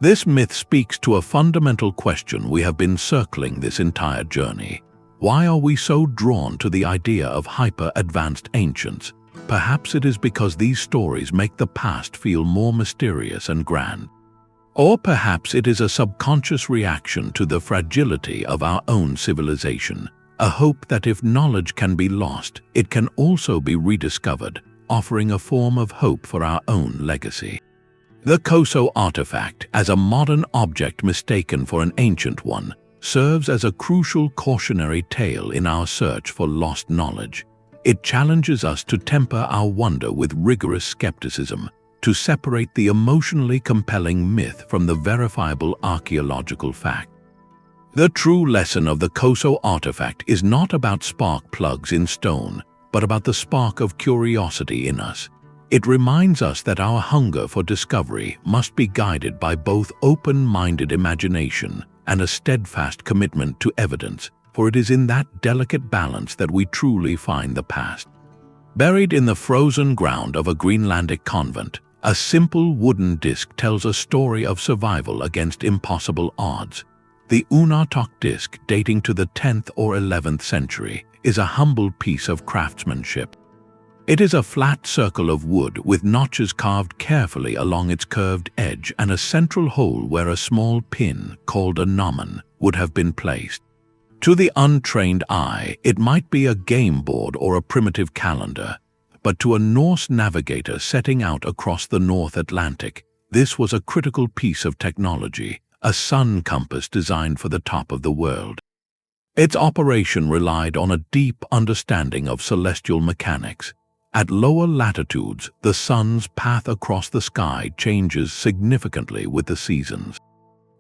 This myth speaks to a fundamental question we have been circling this entire journey. Why are we so drawn to the idea of hyper-advanced ancients? Perhaps it is because these stories make the past feel more mysterious and grand. Or perhaps it is a subconscious reaction to the fragility of our own civilization, a hope that if knowledge can be lost, it can also be rediscovered, offering a form of hope for our own legacy. The Coso artifact, as a modern object mistaken for an ancient one, serves as a crucial cautionary tale in our search for lost knowledge. It challenges us to temper our wonder with rigorous skepticism, to separate the emotionally compelling myth from the verifiable archaeological fact. The true lesson of the Coso artifact is not about spark plugs in stone, but about the spark of curiosity in us. It reminds us that our hunger for discovery must be guided by both open-minded imagination and a steadfast commitment to evidence, for it is in that delicate balance that we truly find the past. Buried in the frozen ground of a Greenlandic convent, a simple wooden disc tells a story of survival against impossible odds. The Uunartoq disc, dating to the 10th or 11th century, is a humble piece of craftsmanship. It is a flat circle of wood with notches carved carefully along its curved edge and a central hole where a small pin, called a gnomon, would have been placed. To the untrained eye, it might be a game board or a primitive calendar, but to a Norse navigator setting out across the North Atlantic, this was a critical piece of technology, a sun compass designed for the top of the world. Its operation relied on a deep understanding of celestial mechanics. At lower latitudes, the sun's path across the sky changes significantly with the seasons.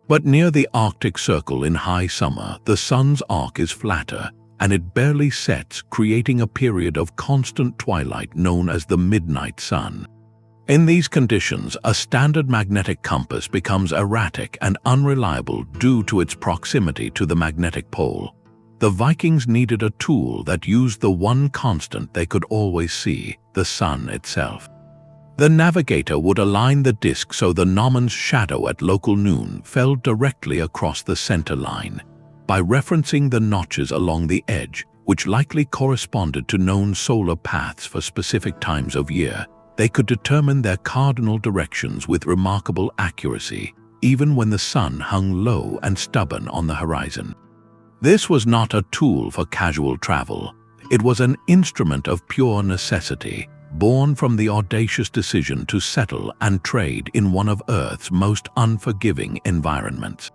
But near the Arctic Circle in high summer, the sun's arc is flatter, and it barely sets, creating a period of constant twilight known as the midnight sun. In these conditions, a standard magnetic compass becomes erratic and unreliable due to its proximity to the magnetic pole. The Vikings needed a tool that used the one constant they could always see, the sun itself. The navigator would align the disk so the gnomon's shadow at local noon fell directly across the center line. By referencing the notches along the edge, which likely corresponded to known solar paths for specific times of year, they could determine their cardinal directions with remarkable accuracy, even when the sun hung low and stubborn on the horizon. This was not a tool for casual travel. It was an instrument of pure necessity, born from the audacious decision to settle and trade in one of Earth's most unforgiving environments.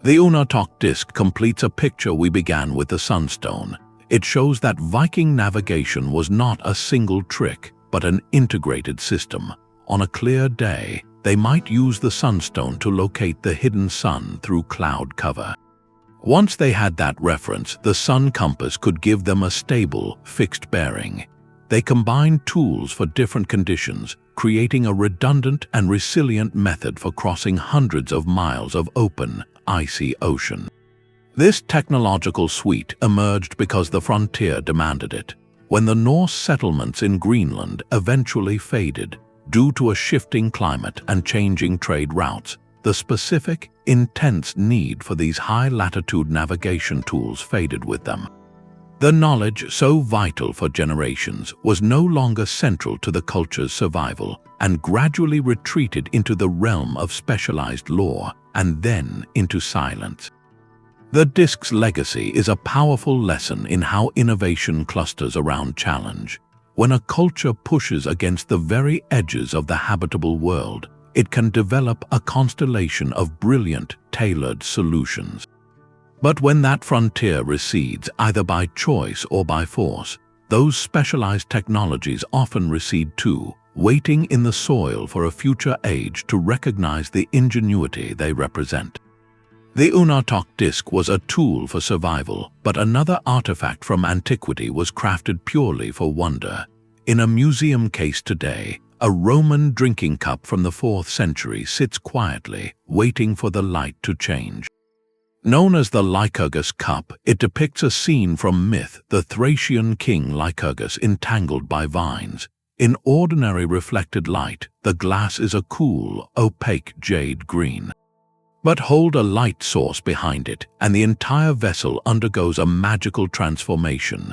The Uunartoq disk completes a picture we began with the Sunstone. It shows that Viking navigation was not a single trick, but an integrated system. On a clear day, they might use the Sunstone to locate the hidden sun through cloud cover. Once they had that reference, the sun compass could give them a stable, fixed bearing. They combined tools for different conditions, creating a redundant and resilient method for crossing hundreds of miles of open, icy ocean. This technological suite emerged because the frontier demanded it. When the Norse settlements in Greenland eventually faded due to a shifting climate and changing trade routes, the specific, intense need for these high-latitude navigation tools faded with them. The knowledge so vital for generations was no longer central to the culture's survival and gradually retreated into the realm of specialized lore and then into silence. The disk's legacy is a powerful lesson in how innovation clusters around challenge. When a culture pushes against the very edges of the habitable world, it can develop a constellation of brilliant, tailored solutions. But when that frontier recedes, either by choice or by force, those specialized technologies often recede too, waiting in the soil for a future age to recognize the ingenuity they represent. The Uunartoq disk was a tool for survival, but another artifact from antiquity was crafted purely for wonder. In a museum case today, a Roman drinking cup from the 4th century sits quietly, waiting for the light to change. Known as the Lycurgus cup, it depicts a scene from myth, the Thracian king Lycurgus entangled by vines. In ordinary reflected light, the glass is a cool, opaque jade green. But hold a light source behind it, and the entire vessel undergoes a magical transformation.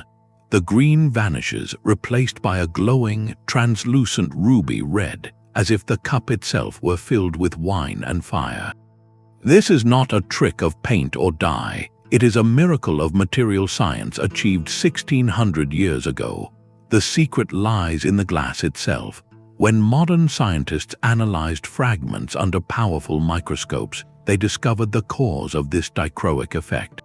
The green vanishes, replaced by a glowing, translucent ruby red, as if the cup itself were filled with wine and fire. This is not a trick of paint or dye. It is a miracle of material science achieved 1600 years ago. The secret lies in the glass itself. When modern scientists analyzed fragments under powerful microscopes, they discovered the cause of this dichroic effect.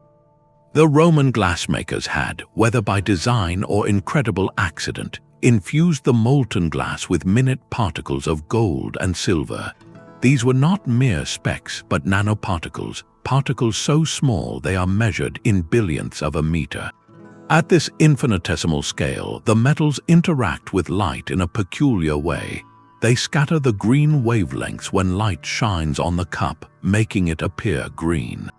The Roman glassmakers had, whether by design or incredible accident, infused the molten glass with minute particles of gold and silver. These were not mere specks, but nanoparticles, particles so small they are measured in billionths of a meter. At this infinitesimal scale, the metals interact with light in a peculiar way. They scatter the green wavelengths when light shines on the cup, making it appear green.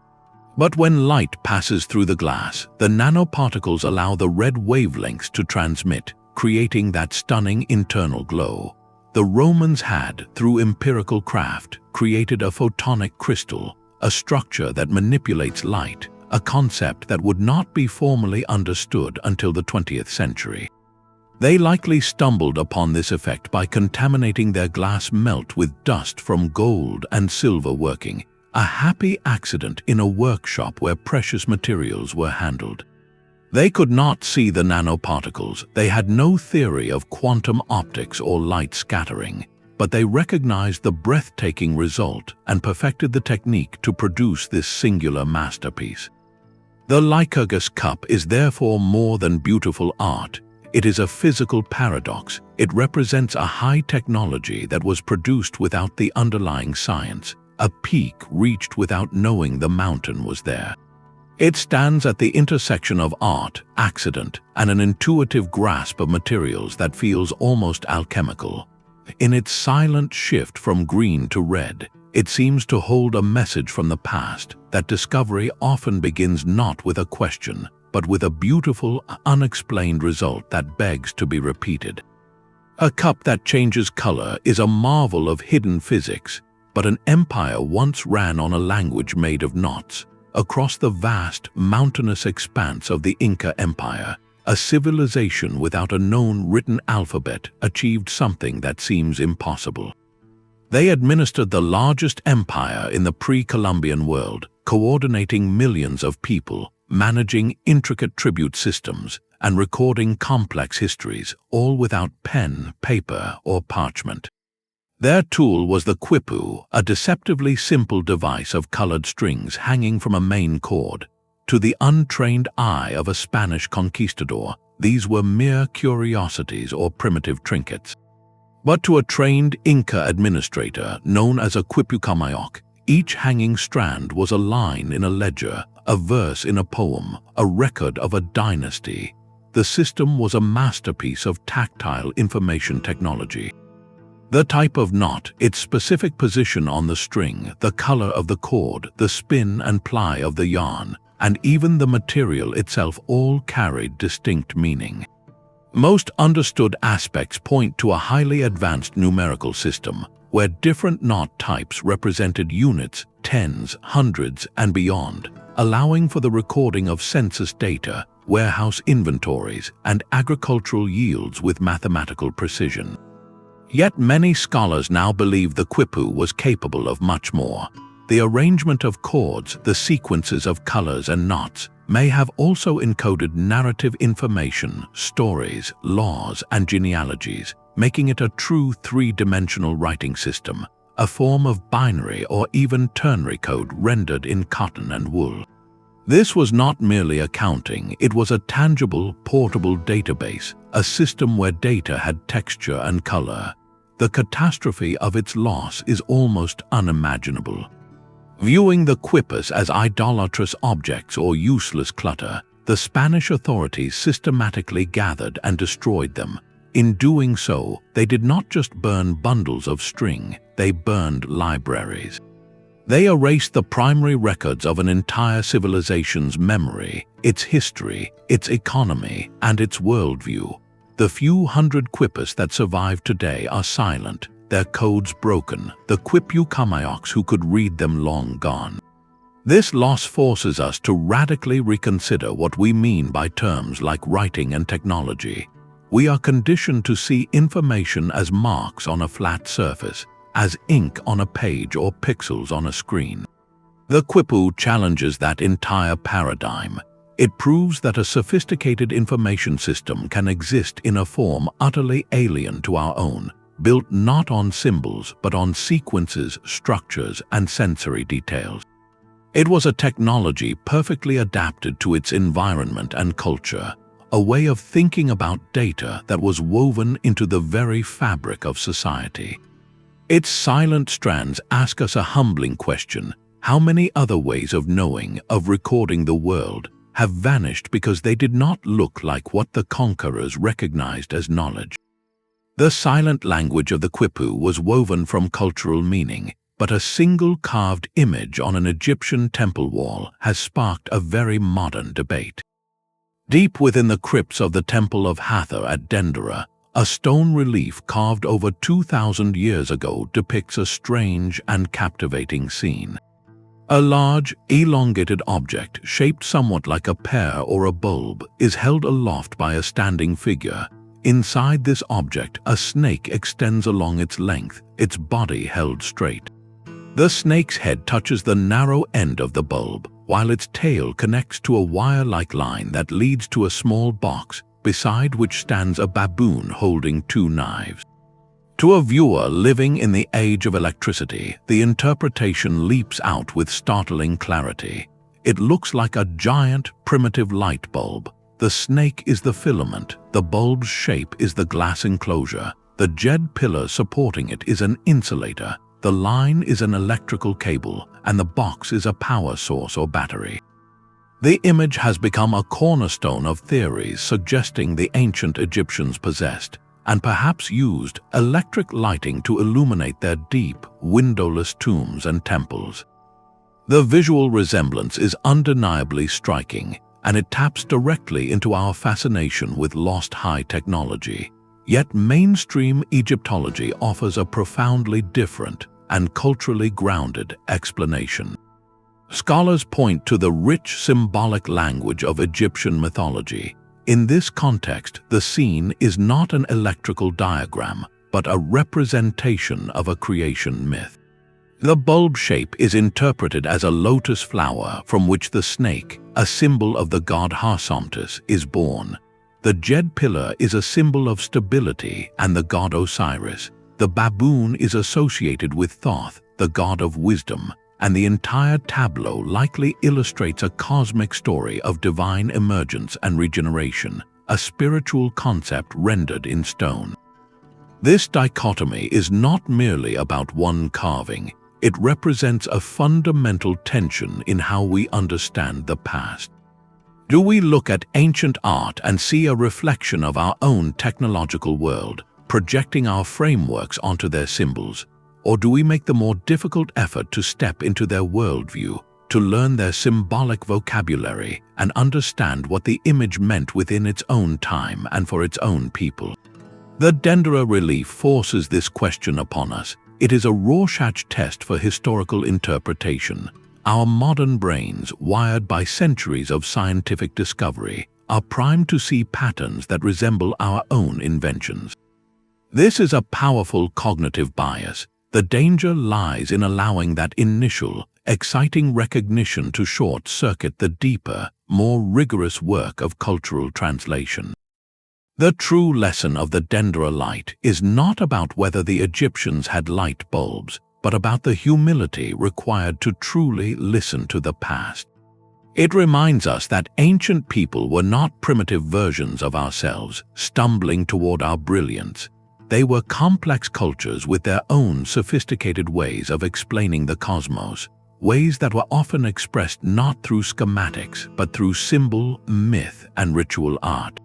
But when light passes through the glass, the nanoparticles allow the red wavelengths to transmit, creating that stunning internal glow. The Romans had, through empirical craft, created a photonic crystal, a structure that manipulates light, a concept that would not be formally understood until the 20th century. They likely stumbled upon this effect by contaminating their glass melt with dust from gold and silver working, a happy accident in a workshop where precious materials were handled. They could not see the nanoparticles, they had no theory of quantum optics or light scattering, but they recognized the breathtaking result and perfected the technique to produce this singular masterpiece. The Lycurgus cup is therefore more than beautiful art. It is a physical paradox. It represents a high technology that was produced without the underlying science, a peak reached without knowing the mountain was there. It stands at the intersection of art, accident, and an intuitive grasp of materials that feels almost alchemical. In its silent shift from green to red, it seems to hold a message from the past that discovery often begins not with a question, but with a beautiful, unexplained result that begs to be repeated. A cup that changes color is a marvel of hidden physics, but an empire once ran on a language made of knots. Across the vast, mountainous expanse of the Inca Empire, a civilization without a known written alphabet achieved something that seems impossible. They administered the largest empire in the pre-Columbian world, coordinating millions of people, managing intricate tribute systems, and recording complex histories, all without pen, paper, or parchment. Their tool was the Quipu, a deceptively simple device of colored strings hanging from a main cord. To the untrained eye of a Spanish conquistador, these were mere curiosities or primitive trinkets. But to a trained Inca administrator, known as a Quipucamayok, each hanging strand was a line in a ledger, a verse in a poem, a record of a dynasty. The system was a masterpiece of tactile information technology. The type of knot, its specific position on the string, the color of the cord, the spin and ply of the yarn, and even the material itself all carried distinct meaning. Most understood aspects point to a highly advanced numerical system, where different knot types represented units, tens, hundreds, and beyond, allowing for the recording of census data, warehouse inventories, and agricultural yields with mathematical precision. Yet many scholars now believe the Quipu was capable of much more. The arrangement of chords, the sequences of colors and knots, may have also encoded narrative information, stories, laws, and genealogies, making it a true three-dimensional writing system, a form of binary or even ternary code rendered in cotton and wool. This was not merely accounting, it was a tangible, portable database, a system where data had texture and color. The catastrophe of its loss is almost unimaginable. Viewing the Quipus as idolatrous objects or useless clutter, the Spanish authorities systematically gathered and destroyed them. In doing so, they did not just burn bundles of string, they burned libraries. They erased the primary records of an entire civilization's memory, its history, its economy, and its worldview. The few hundred Quipus that survive today are silent, their codes broken, the Quipu Kamaioks who could read them long gone. This loss forces us to radically reconsider what we mean by terms like writing and technology. We are conditioned to see information as marks on a flat surface, as ink on a page or pixels on a screen. The Quipu challenges that entire paradigm. It proves that a sophisticated information system can exist in a form utterly alien to our own, built not on symbols but on sequences, structures, and sensory details. It was a technology perfectly adapted to its environment and culture, a way of thinking about data that was woven into the very fabric of society. Its silent strands ask us a humbling question: how many other ways of knowing, of recording the world, have vanished because they did not look like what the conquerors recognized as knowledge? The silent language of the Quipu was woven from cultural meaning, but a single carved image on an Egyptian temple wall has sparked a very modern debate. Deep within the crypts of the Temple of Hathor at Dendera, a stone relief carved over 2,000 years ago depicts a strange and captivating scene. A large, elongated object, shaped somewhat like a pear or a bulb, is held aloft by a standing figure. Inside this object, a snake extends along its length, its body held straight. The snake's head touches the narrow end of the bulb, while its tail connects to a wire-like line that leads to a small box, beside which stands a baboon holding two knives. To a viewer living in the age of electricity, the interpretation leaps out with startling clarity. It looks like a giant, primitive light bulb. The snake is the filament, the bulb's shape is the glass enclosure, the jed pillar supporting it is an insulator, the line is an electrical cable, and the box is a power source or battery. The image has become a cornerstone of theories suggesting the ancient Egyptians possessed, and perhaps used, electric lighting to illuminate their deep, windowless tombs and temples. The visual resemblance is undeniably striking, and it taps directly into our fascination with lost high technology. Yet mainstream Egyptology offers a profoundly different and culturally grounded explanation. Scholars point to the rich symbolic language of Egyptian mythology. In this context, the scene is not an electrical diagram, but a representation of a creation myth. The bulb shape is interpreted as a lotus flower from which the snake, a symbol of the god Harsomptis, is born. The jed pillar is a symbol of stability and the god Osiris. The baboon is associated with Thoth, the god of wisdom, and the entire tableau likely illustrates a cosmic story of divine emergence and regeneration, a spiritual concept rendered in stone. This dichotomy is not merely about one carving. It represents a fundamental tension in how we understand the past. Do we look at ancient art and see a reflection of our own technological world, projecting our frameworks onto their symbols? Or do we make the more difficult effort to step into their worldview, to to learn their symbolic vocabulary and understand what the image meant within its own time and for its own people. The Dendera relief forces this question upon us. It is a Rorschach test for historical interpretation. Our modern brains, wired by centuries of scientific discovery, are primed to see patterns that resemble our own inventions. This is a powerful cognitive bias. The danger lies in allowing that initial, exciting recognition to short-circuit the deeper, more rigorous work of cultural translation. The true lesson of the Dendera light is not about whether the Egyptians had light bulbs, but about the humility required to truly listen to the past. It reminds us that ancient people were not primitive versions of ourselves, stumbling toward our brilliance. They were complex cultures with their own sophisticated ways of explaining the cosmos, ways that were often expressed not through schematics, but through symbol, myth, and ritual art.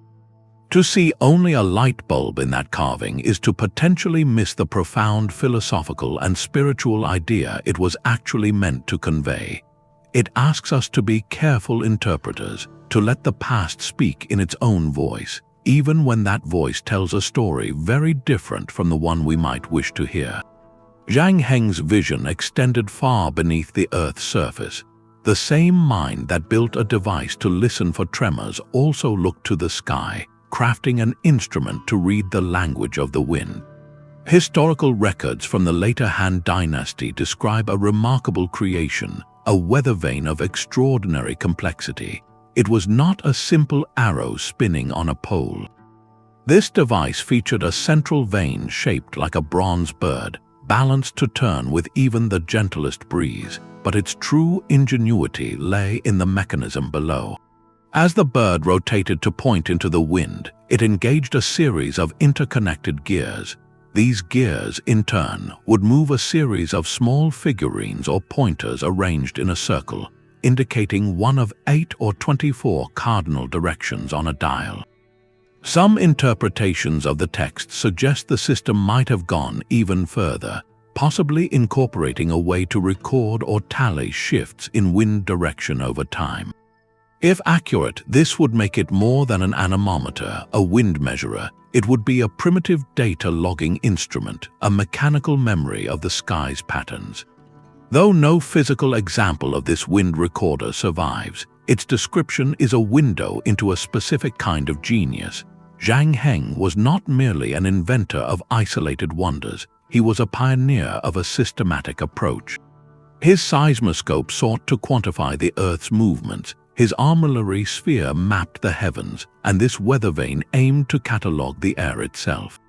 To see only a light bulb in that carving is to potentially miss the profound philosophical and spiritual idea it was actually meant to convey. It asks us to be careful interpreters, to let the past speak in its own voice, even when that voice tells a story very different from the one we might wish to hear. Zhang Heng's vision extended far beneath the Earth's surface. The same mind that built a device to listen for tremors also looked to the sky, crafting an instrument to read the language of the wind. Historical records from the later Han Dynasty describe a remarkable creation, a weather vane of extraordinary complexity. It was not a simple arrow spinning on a pole. This device featured a central vane shaped like a bronze bird, balanced to turn with even the gentlest breeze, but its true ingenuity lay in the mechanism below. As the bird rotated to point into the wind, it engaged a series of interconnected gears. These gears, in turn, would move a series of small figurines or pointers arranged in a circle, indicating one of 8 or 24 cardinal directions on a dial. Some interpretations of the text suggest the system might have gone even further, possibly incorporating a way to record or tally shifts in wind direction over time. If accurate, this would make it more than an anemometer, a wind measurer. It would be a primitive data logging instrument, a mechanical memory of the sky's patterns. Though no physical example of this wind recorder survives, its description is a window into a specific kind of genius. Zhang Heng was not merely an inventor of isolated wonders, he was a pioneer of a systematic approach. His seismoscope sought to quantify the Earth's movements, his armillary sphere mapped the heavens, and this weather vane aimed to catalogue the air itself.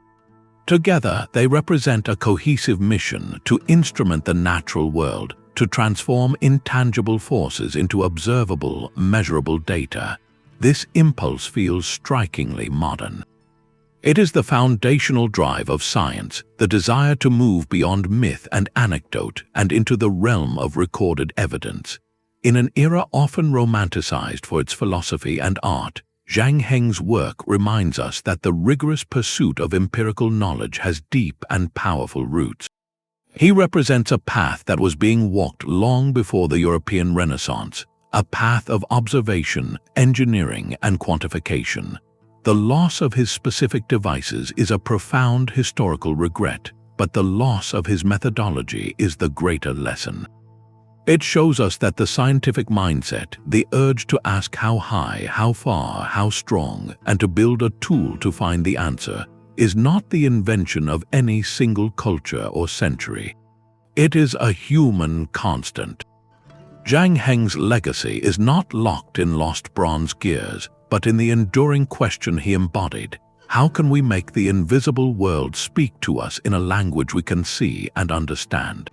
Together, they represent a cohesive mission to instrument the natural world, to transform intangible forces into observable, measurable data. This impulse feels strikingly modern. It is the foundational drive of science, the desire to move beyond myth and anecdote and into the realm of recorded evidence. In an era often romanticized for its philosophy and art, Zhang Heng's work reminds us that the rigorous pursuit of empirical knowledge has deep and powerful roots. He represents a path that was being walked long before the European Renaissance, a path of observation, engineering, and quantification. The loss of his specific devices is a profound historical regret, but the loss of his methodology is the greater lesson. It shows us that the scientific mindset, the urge to ask how high, how far, how strong, and to build a tool to find the answer, is not the invention of any single culture or century. It is a human constant. Zhang Heng's legacy is not locked in lost bronze gears, but in the enduring question he embodied: how can we make the invisible world speak to us in a language we can see and understand?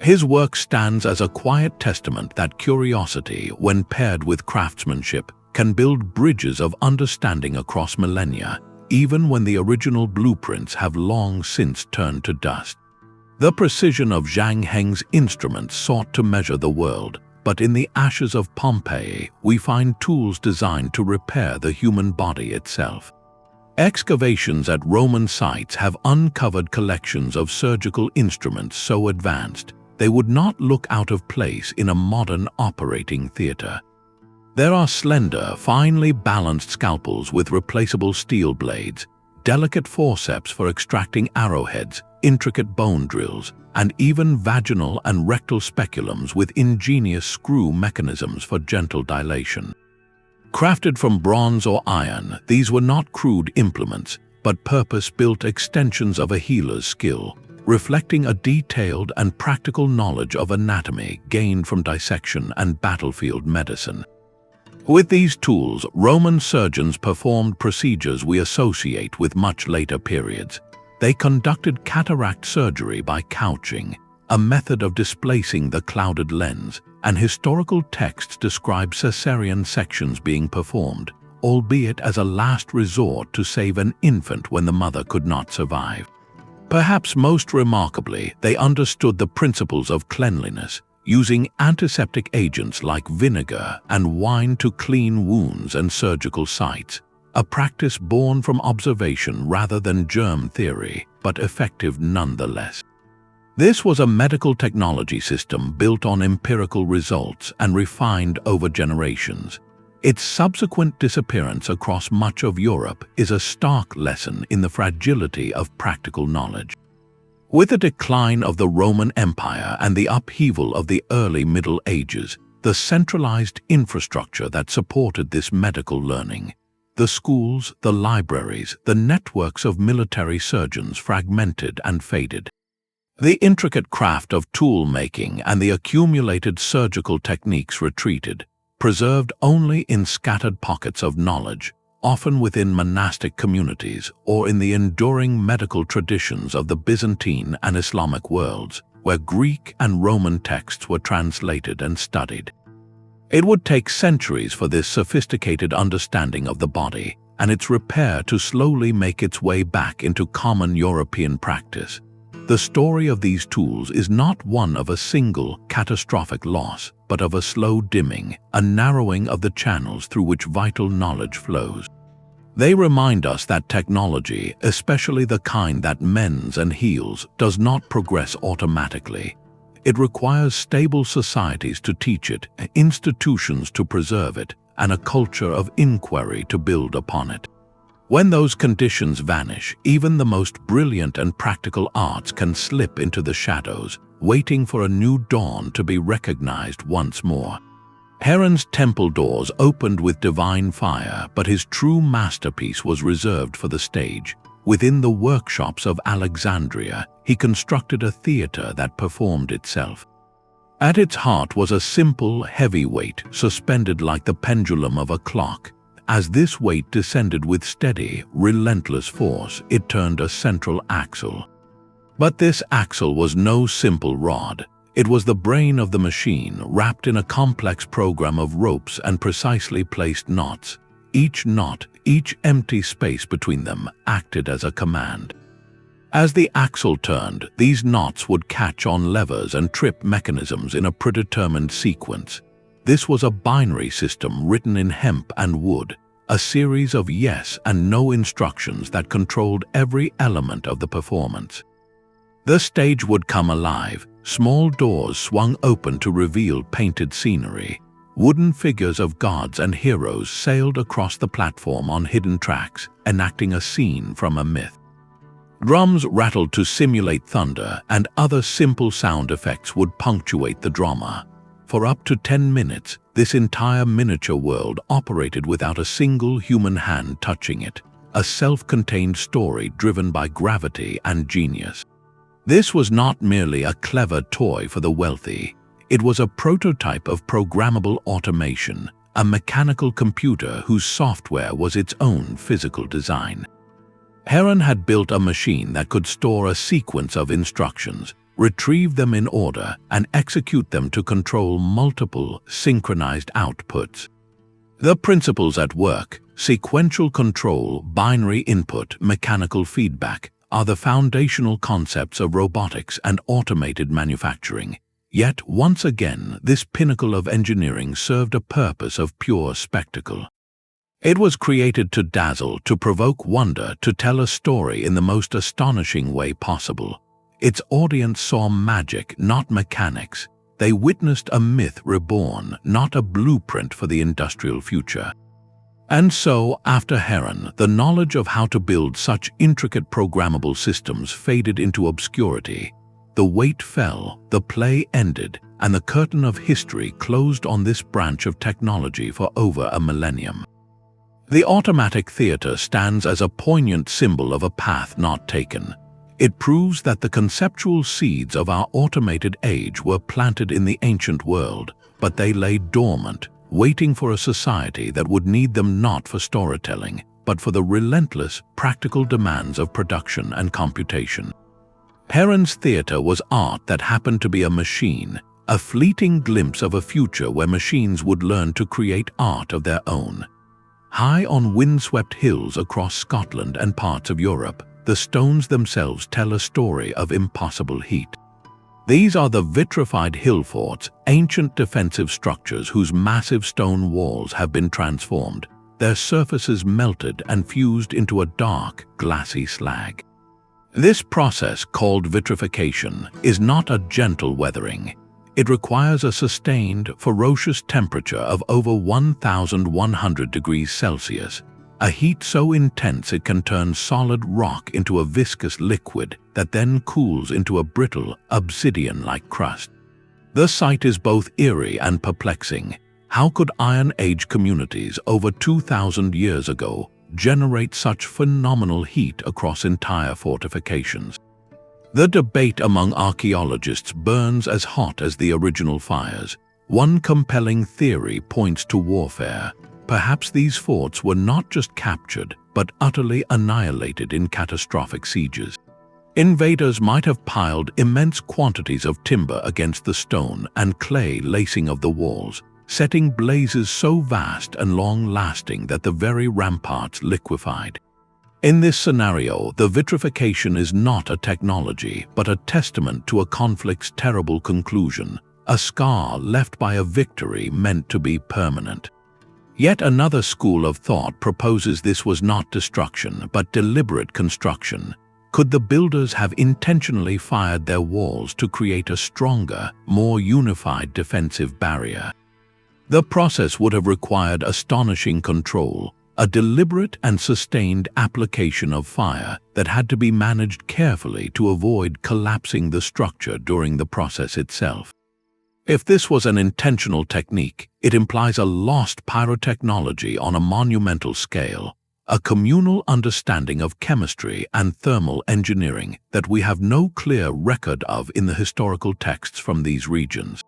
His work stands as a quiet testament that curiosity, when paired with craftsmanship, can build bridges of understanding across millennia, even when the original blueprints have long since turned to dust. The precision of Zhang Heng's instruments sought to measure the world, but in the ashes of Pompeii, we find tools designed to repair the human body itself. Excavations at Roman sites have uncovered collections of surgical instruments so advanced, they would not look out of place in a modern operating theater. There are slender, finely balanced scalpels with replaceable steel blades, delicate forceps for extracting arrowheads, intricate bone drills, and even vaginal and rectal speculums with ingenious screw mechanisms for gentle dilation. Crafted from bronze or iron, these were not crude implements, but purpose-built extensions of a healer's skill, reflecting a detailed and practical knowledge of anatomy gained from dissection and battlefield medicine. With these tools, Roman surgeons performed procedures we associate with much later periods. They conducted cataract surgery by couching, a method of displacing the clouded lens, and historical texts describe cesarean sections being performed, albeit as a last resort to save an infant when the mother could not survive. Perhaps most remarkably, they understood the principles of cleanliness, using antiseptic agents like vinegar and wine to clean wounds and surgical sites, a practice born from observation rather than germ theory, but effective nonetheless. This was a medical technology system built on empirical results and refined over generations. Its subsequent disappearance across much of Europe is a stark lesson in the fragility of practical knowledge. With the decline of the Roman Empire and the upheaval of the early Middle Ages, the centralized infrastructure that supported this medical learning, the schools, the libraries, the networks of military surgeons fragmented and faded. The intricate craft of tool-making and the accumulated surgical techniques retreated, preserved only in scattered pockets of knowledge, often within monastic communities or in the enduring medical traditions of the Byzantine and Islamic worlds, where Greek and Roman texts were translated and studied. It would take centuries for this sophisticated understanding of the body and its repair to slowly make its way back into common European practice. The story of these tools is not one of a single catastrophic loss, but of a slow dimming, a narrowing of the channels through which vital knowledge flows. They remind us that technology, especially the kind that mends and heals, does not progress automatically. It requires stable societies to teach it, institutions to preserve it, and a culture of inquiry to build upon it. When those conditions vanish, even the most brilliant and practical arts can slip into the shadows, waiting for a new dawn to be recognized once more. Heron's temple doors opened with divine fire, but his true masterpiece was reserved for the stage. Within the workshops of Alexandria, he constructed a theater that performed itself. At its heart was a simple, heavy weight, suspended like the pendulum of a clock. As this weight descended with steady, relentless force, it turned a central axle. But this axle was no simple rod. It was the brain of the machine, wrapped in a complex program of ropes and precisely placed knots. Each knot, each empty space between them, acted as a command. As the axle turned, these knots would catch on levers and trip mechanisms in a predetermined sequence. This was a binary system written in hemp and wood, a series of yes and no instructions that controlled every element of the performance. The stage would come alive. Small doors swung open to reveal painted scenery. Wooden figures of gods and heroes sailed across the platform on hidden tracks, enacting a scene from a myth. Drums rattled to simulate thunder, and other simple sound effects would punctuate the drama. For up to 10 minutes, this entire miniature world operated without a single human hand touching it, a self-contained story driven by gravity and genius. This was not merely a clever toy for the wealthy. It was a prototype of programmable automation, a mechanical computer whose software was its own physical design. Heron had built a machine that could store a sequence of instructions, retrieve them in order, and execute them to control multiple, synchronized outputs. The principles at work, sequential control, binary input, mechanical feedback, are the foundational concepts of robotics and automated manufacturing. Yet, once again, this pinnacle of engineering served a purpose of pure spectacle. It was created to dazzle, to provoke wonder, to tell a story in the most astonishing way possible. Its audience saw magic, not mechanics. They witnessed a myth reborn, not a blueprint for the industrial future. And so, after Heron, the knowledge of how to build such intricate programmable systems faded into obscurity. The weight fell, the play ended, and the curtain of history closed on this branch of technology for over a millennium. The automatic theater stands as a poignant symbol of a path not taken. It proves that the conceptual seeds of our automated age were planted in the ancient world, but they lay dormant, waiting for a society that would need them not for storytelling, but for the relentless, practical demands of production and computation. Heron's theater was art that happened to be a machine, a fleeting glimpse of a future where machines would learn to create art of their own. High on windswept hills across Scotland and parts of Europe, the stones themselves tell a story of impossible heat. These are the vitrified hill forts, ancient defensive structures whose massive stone walls have been transformed, their surfaces melted and fused into a dark, glassy slag. This process, called vitrification, is not a gentle weathering. It requires a sustained, ferocious temperature of over 1,100 degrees Celsius, a heat so intense it can turn solid rock into a viscous liquid that then cools into a brittle, obsidian-like crust. The sight is both eerie and perplexing. How could Iron Age communities over 2,000 years ago generate such phenomenal heat across entire fortifications? The debate among archaeologists burns as hot as the original fires. One compelling theory points to warfare. Perhaps these forts were not just captured, but utterly annihilated in catastrophic sieges. Invaders might have piled immense quantities of timber against the stone and clay lacing of the walls, setting blazes so vast and long-lasting that the very ramparts liquefied. In this scenario, the vitrification is not a technology, but a testament to a conflict's terrible conclusion, a scar left by a victory meant to be permanent. Yet another school of thought proposes this was not destruction, but deliberate construction. Could the builders have intentionally fired their walls to create a stronger, more unified defensive barrier? The process would have required astonishing control, a deliberate and sustained application of fire that had to be managed carefully to avoid collapsing the structure during the process itself. If this was an intentional technique, it implies a lost pyrotechnology on a monumental scale, a communal understanding of chemistry and thermal engineering that we have no clear record of in the historical texts from these regions.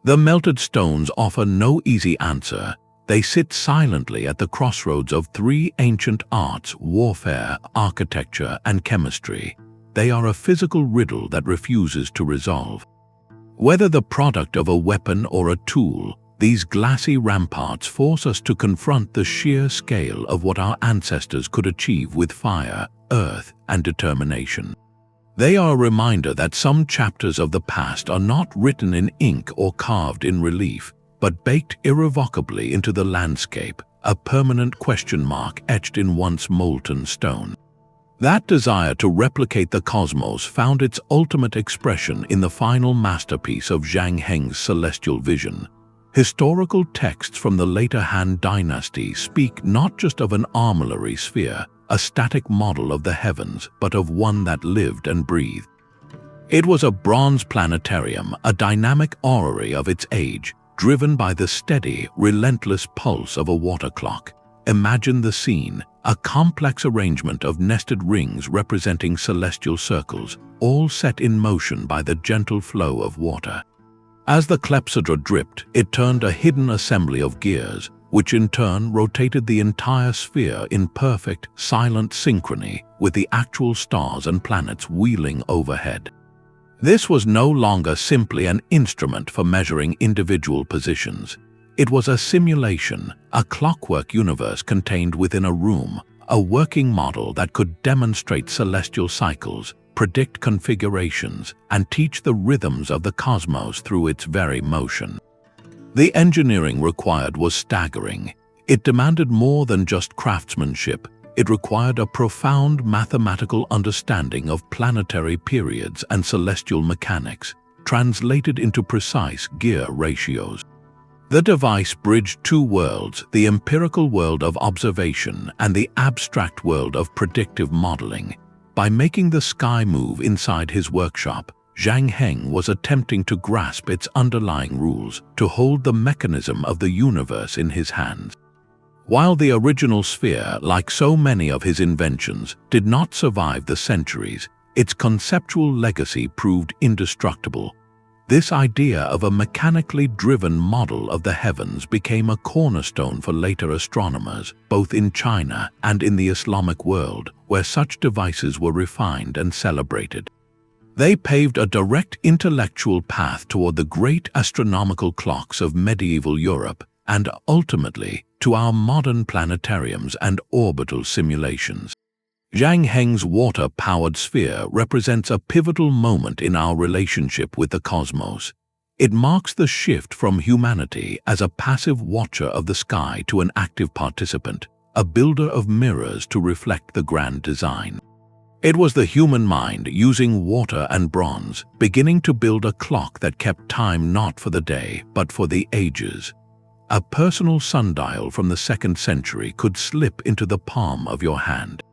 The melted stones offer no easy answer. They sit silently at the crossroads of three ancient arts: warfare, architecture, and chemistry. They are a physical riddle that refuses to resolve. Whether the product of a weapon or a tool, these glassy ramparts force us to confront the sheer scale of what our ancestors could achieve with fire, earth, and determination. They are a reminder that some chapters of the past are not written in ink or carved in relief, but baked irrevocably into the landscape, a permanent question mark etched in once molten stone. That desire to replicate the cosmos found its ultimate expression in the final masterpiece of Zhang Heng's celestial vision. Historical texts from the later Han dynasty speak not just of an armillary sphere, a static model of the heavens, but of one that lived and breathed. It was a bronze planetarium, a dynamic orrery of its age, driven by the steady, relentless pulse of a water clock. Imagine the scene, a complex arrangement of nested rings representing celestial circles, all set in motion by the gentle flow of water. As the clepsydra dripped, it turned a hidden assembly of gears, which in turn rotated the entire sphere in perfect, silent synchrony with the actual stars and planets wheeling overhead. This was no longer simply an instrument for measuring individual positions. It was a simulation, a clockwork universe contained within a room, a working model that could demonstrate celestial cycles, predict configurations, and teach the rhythms of the cosmos through its very motion. The engineering required was staggering. It demanded more than just craftsmanship. it required a profound mathematical understanding of planetary periods and celestial mechanics, translated into precise gear ratios. The device bridged two worlds, the empirical world of observation and the abstract world of predictive modeling. By making the sky move inside his workshop, Heng was attempting to grasp its underlying rules, to hold the mechanism of the universe in his hands. While the original sphere, like so many of his inventions, did not survive the centuries, its conceptual legacy proved indestructible. This idea of a mechanically driven model of the heavens became a cornerstone for later astronomers, both in China and in the Islamic world, where such devices were refined and celebrated. They paved a direct intellectual path toward the great astronomical clocks of medieval Europe and, ultimately, to our modern planetariums and orbital simulations. Zhang Heng's water-powered sphere represents a pivotal moment in our relationship with the cosmos. It marks the shift from humanity as a passive watcher of the sky to an active participant, a builder of mirrors to reflect the grand design. It was the human mind, using water and bronze, beginning to build a clock that kept time not for the day, but for the ages. A personal sundial from the 2nd century could slip into the palm of your hand.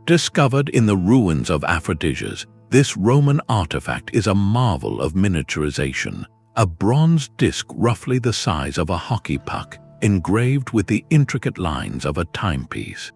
Discovered in the ruins of Aphrodisias, this Roman artifact is a marvel of miniaturization, a bronze disc roughly the size of a hockey puck, engraved with the intricate lines of a timepiece.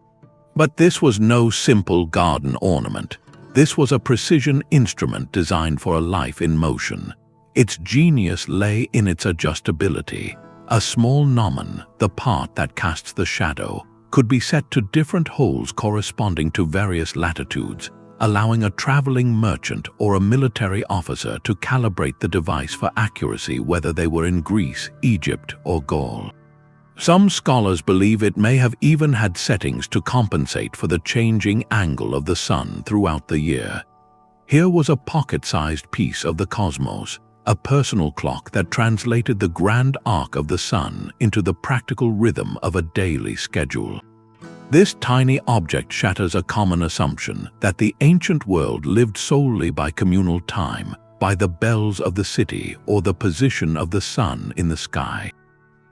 But this was no simple garden ornament. This was a precision instrument designed for a life in motion. Its genius lay in its adjustability. A small gnomon, the part that casts the shadow, could be set to different holes corresponding to various latitudes, allowing a traveling merchant or a military officer to calibrate the device for accuracy whether they were in Greece, Egypt, or Gaul. Some scholars believe it may have even had settings to compensate for the changing angle of the sun throughout the year. Here was a pocket-sized piece of the cosmos, a personal clock that translated the grand arc of the sun into the practical rhythm of a daily schedule. This tiny object shatters a common assumption that the ancient world lived solely by communal time, by the bells of the city or the position of the sun in the sky.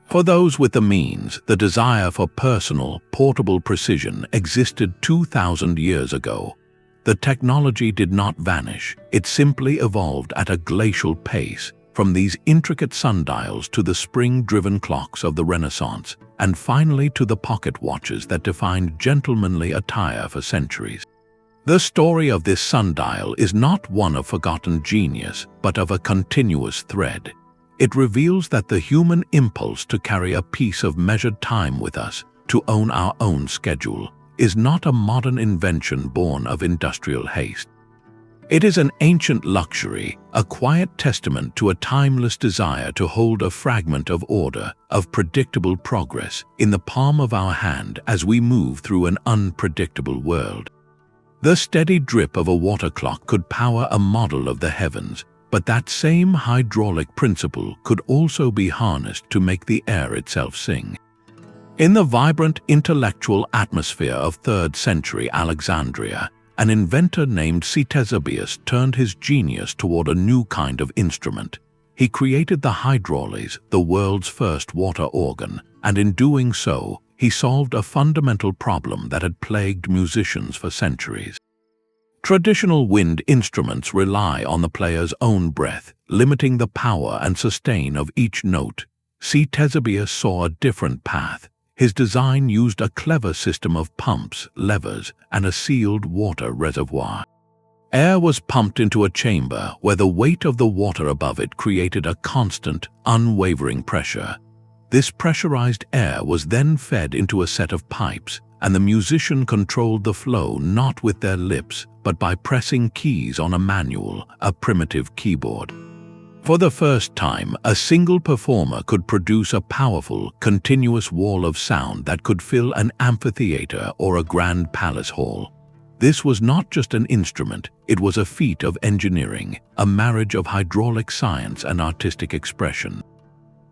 For those with the means, the desire for personal, portable precision existed 2,000 years ago. The technology did not vanish, it simply evolved at a glacial pace, from these intricate sundials to the spring-driven clocks of the Renaissance, and finally to the pocket watches that defined gentlemanly attire for centuries. The story of this sundial is not one of forgotten genius, but of a continuous thread. It reveals that the human impulse to carry a piece of measured time with us, to own our own schedule, is not a modern invention born of industrial haste. It is an ancient luxury, a quiet testament to a timeless desire to hold a fragment of order, of predictable progress, in the palm of our hand as we move through an unpredictable world. The steady drip of a water clock could power a model of the heavens, but that same hydraulic principle could also be harnessed to make the air itself sing. In the vibrant intellectual atmosphere of 3rd century Alexandria, an inventor named Ctesibius turned his genius toward a new kind of instrument. He created the hydraules, the world's first water organ, and in doing so, he solved a fundamental problem that had plagued musicians for centuries. Traditional wind instruments rely on the player's own breath, limiting the power and sustain of each note. Ctesibius saw a different path. His design used a clever system of pumps, levers, and a sealed water reservoir. Air was pumped into a chamber where the weight of the water above it created a constant, unwavering pressure. This pressurized air was then fed into a set of pipes, and the musician controlled the flow not with their lips, but by pressing keys on a manual, a primitive keyboard. For the first time, a single performer could produce a powerful, continuous wall of sound that could fill an amphitheater or a grand palace hall. This was not just an instrument, it was a feat of engineering, a marriage of hydraulic science and artistic expression.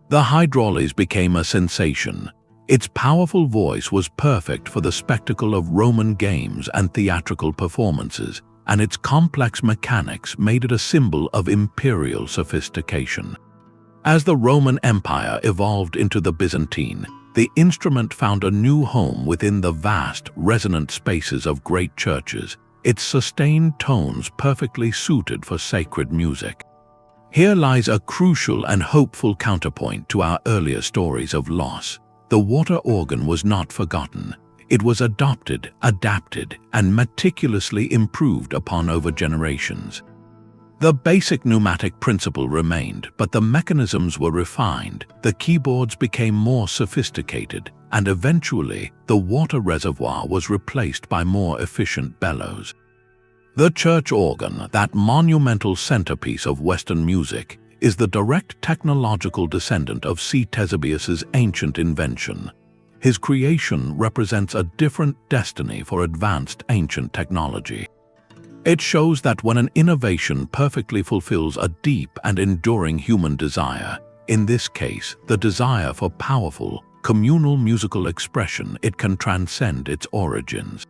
The hydraules became a sensation. Its powerful voice was perfect for the spectacle of Roman games and theatrical performances, and its complex mechanics made it a symbol of imperial sophistication. As the Roman Empire evolved into the Byzantine, the instrument found a new home within the vast, resonant spaces of great churches, its sustained tones perfectly suited for sacred music. Here lies a crucial and hopeful counterpoint to our earlier stories of loss. The water organ was not forgotten. It was adopted, adapted, and meticulously improved upon over generations. The basic pneumatic principle remained, but the mechanisms were refined, the keyboards became more sophisticated, and eventually the water reservoir was replaced by more efficient bellows. The church organ, that monumental centerpiece of Western music, is the direct technological descendant of Ctesibius's ancient invention. His creation represents a different destiny for advanced ancient technology. It shows that when an innovation perfectly fulfills a deep and enduring human desire, in this case, the desire for powerful, communal musical expression, it can transcend its origins.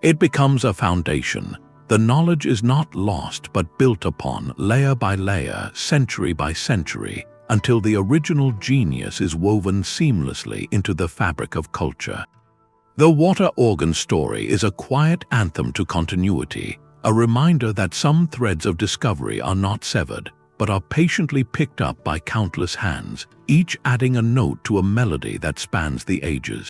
It becomes a foundation. The knowledge is not lost but built upon, layer by layer, century by century, until the original genius is woven seamlessly into the fabric of culture. The water organ story is a quiet anthem to continuity, a reminder that some threads of discovery are not severed, but are patiently picked up by countless hands, each adding a note to a melody that spans the ages.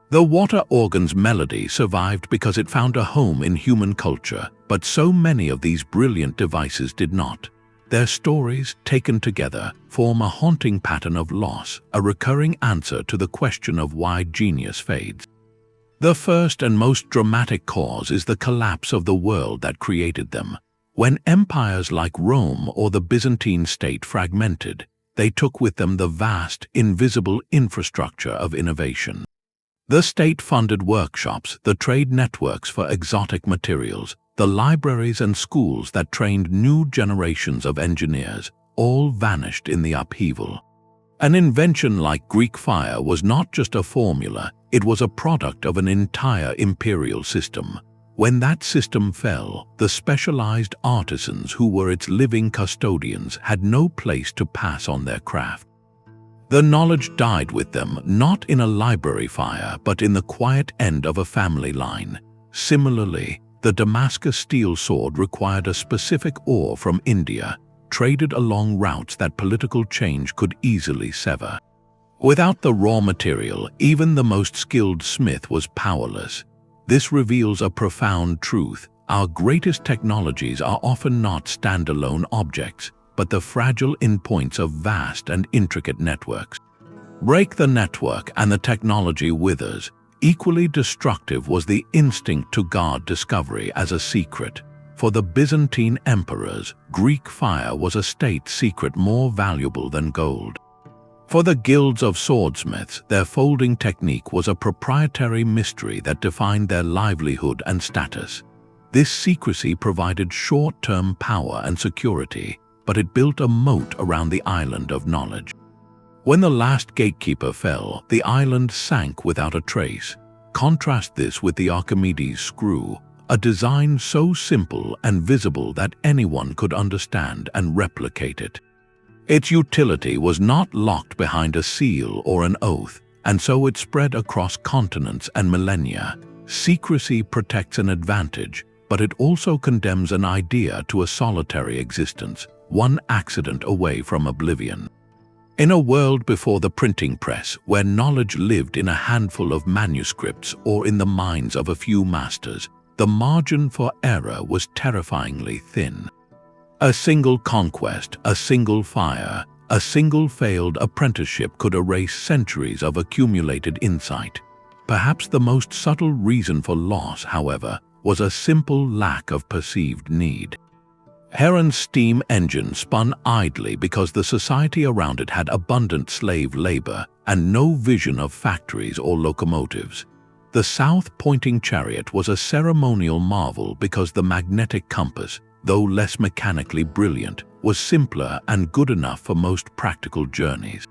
The water organ's melody survived because it found a home in human culture, but so many of these brilliant devices did not. Their stories, taken together, form a haunting pattern of loss, a recurring answer to the question of why genius fades. The first and most dramatic cause is the collapse of the world that created them. When empires like Rome or the Byzantine state fragmented, they took with them the vast, invisible infrastructure of innovation. The state-funded workshops, the trade networks for exotic materials, the libraries and schools that trained new generations of engineers, all vanished in the upheaval. An invention like Greek fire was not just a formula, it was a product of an entire imperial system. When that system fell, the specialized artisans who were its living custodians had no place to pass on their craft. The knowledge died with them, not in a library fire, but in the quiet end of a family line. Similarly, the Damascus steel sword required a specific ore from India, traded along routes that political change could easily sever. Without the raw material, even the most skilled smith was powerless. This reveals a profound truth. Our greatest technologies are often not standalone objects, but the fragile endpoints of vast and intricate networks. Break the network and the technology withers. Equally destructive was the instinct to guard discovery as a secret. For the Byzantine emperors, Greek fire was a state secret more valuable than gold. For the guilds of swordsmiths, their folding technique was a proprietary mystery that defined their livelihood and status. This secrecy provided short-term power and security, but it built a moat around the island of knowledge. When the last gatekeeper fell, the island sank without a trace. Contrast this with the Archimedes Screw, a design so simple and visible that anyone could understand and replicate it. Its utility was not locked behind a seal or an oath, and so it spread across continents and millennia. Secrecy protects an advantage, but it also condemns an idea to a solitary existence, one accident away from oblivion. In a world before the printing press, where knowledge lived in a handful of manuscripts or in the minds of a few masters, the margin for error was terrifyingly thin. A single conquest, a single fire, a single failed apprenticeship could erase centuries of accumulated insight. Perhaps the most subtle reason for loss, however, was a simple lack of perceived need. Heron's steam engine spun idly because the society around it had abundant slave labor and no vision of factories or locomotives. The South-Pointing Chariot was a ceremonial marvel because the magnetic compass, though less mechanically brilliant, was simpler and good enough for most practical journeys.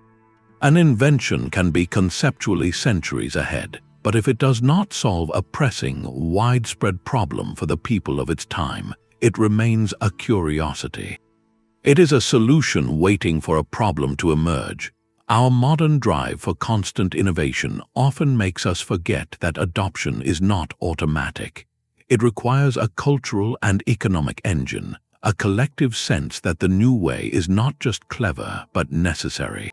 An invention can be conceptually centuries ahead, but if it does not solve a pressing, widespread problem for the people of its time, it remains a curiosity. It is a solution waiting for a problem to emerge. Our modern drive for constant innovation often makes us forget that adoption is not automatic. It requires a cultural and economic engine, a collective sense that the new way is not just clever but necessary.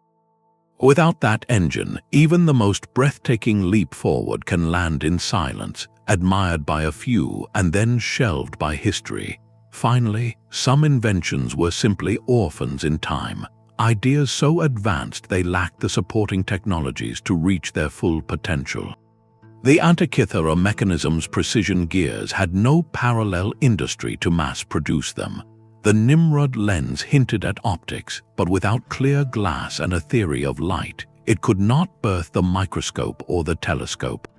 Without that engine, even the most breathtaking leap forward can land in silence, admired by a few and then shelved by history. Finally, some inventions were simply orphans in time, ideas so advanced they lacked the supporting technologies to reach their full potential. The Antikythera Mechanism's precision gears had no parallel industry to mass-produce them. The Nimrud Lens hinted at optics, but without clear glass and a theory of light, it could not birth the microscope or the telescope.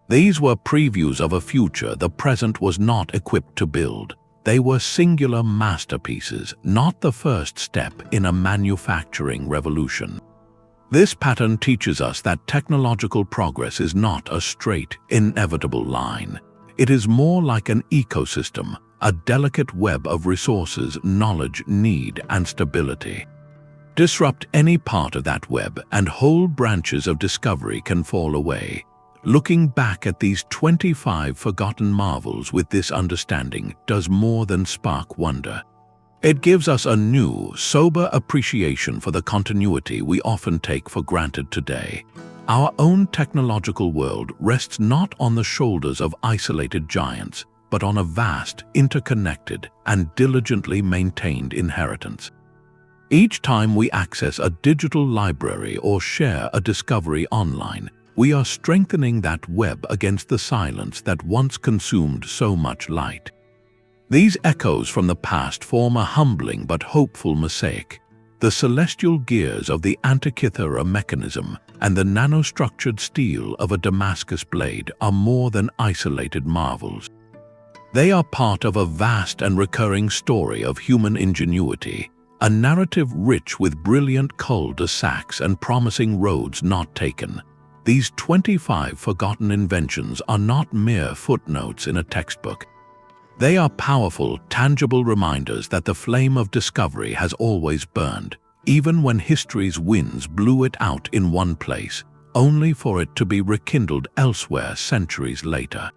These were previews of a future the present was not equipped to build. They were singular masterpieces, not the first step in a manufacturing revolution. This pattern teaches us that technological progress is not a straight, inevitable line. It is more like an ecosystem, a delicate web of resources, knowledge, need, and stability. Disrupt any part of that web, and whole branches of discovery can fall away. Looking back at these 25 forgotten marvels with this understanding does more than spark wonder. It gives us a new, sober appreciation for the continuity we often take for granted today. Our own technological world rests not on the shoulders of isolated giants, but on a vast, interconnected, and diligently maintained inheritance. Each time we access a digital library or share a discovery online, we are strengthening that web against the silence that once consumed so much light. These echoes from the past form a humbling but hopeful mosaic. The celestial gears of the Antikythera Mechanism and the nanostructured steel of a Damascus blade are more than isolated marvels. They are part of a vast and recurring story of human ingenuity, a narrative rich with brilliant cul-de-sacs and promising roads not taken. These 25 forgotten inventions are not mere footnotes in a textbook. They are powerful, tangible reminders that the flame of discovery has always burned, even when history's winds blew it out in one place, only for it to be rekindled elsewhere centuries later.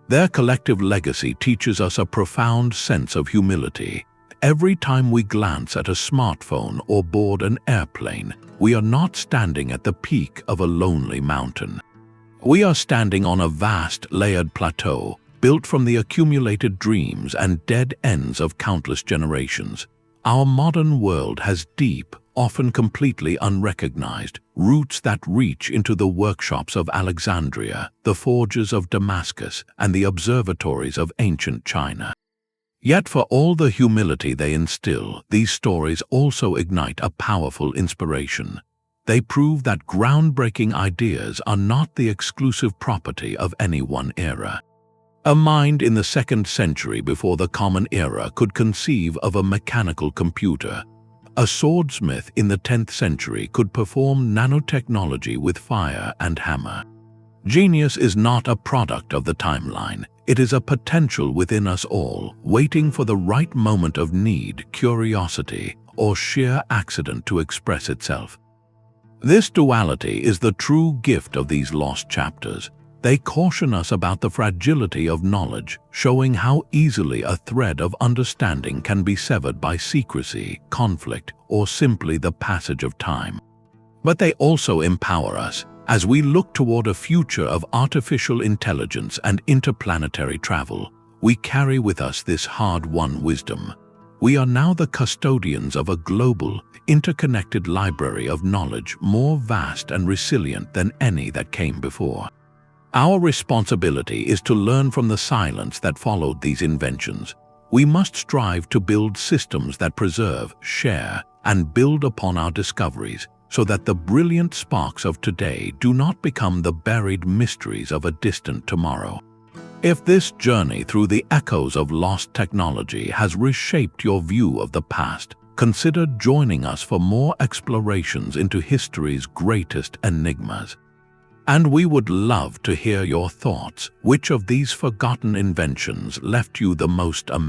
Their collective legacy teaches us a profound sense of humility. Every time we glance at a smartphone or board an airplane, we are not standing at the peak of a lonely mountain. We are standing on a vast, layered plateau, built from the accumulated dreams and dead ends of countless generations. Our modern world has deep, often completely unrecognized, roots that reach into the workshops of Alexandria, the forges of Damascus, and the observatories of ancient China. Yet for all the humility they instill, these stories also ignite a powerful inspiration. They prove that groundbreaking ideas are not the exclusive property of any one era. A mind in the 2nd century before the Common Era could conceive of a mechanical computer. A swordsmith in the 10th century could perform nanotechnology with fire and hammer. Genius is not a product of the timeline. It is a potential within us all, waiting for the right moment of need, curiosity, or sheer accident to express itself. This duality is the true gift of these lost chapters. They caution us about the fragility of knowledge, showing how easily a thread of understanding can be severed by secrecy, conflict, or simply the passage of time. But they also empower us. As we look toward a future of artificial intelligence and interplanetary travel, we carry with us this hard-won wisdom. We are now the custodians of a global, interconnected library of knowledge more vast and resilient than any that came before. Our responsibility is to learn from the silence that followed these inventions. We must strive to build systems that preserve, share, and build upon our discoveries, so that the brilliant sparks of today do not become the buried mysteries of a distant tomorrow. If this journey through the echoes of lost technology has reshaped your view of the past, consider joining us for more explorations into history's greatest enigmas. And we would love to hear your thoughts. Which of these forgotten inventions left you the most amazed?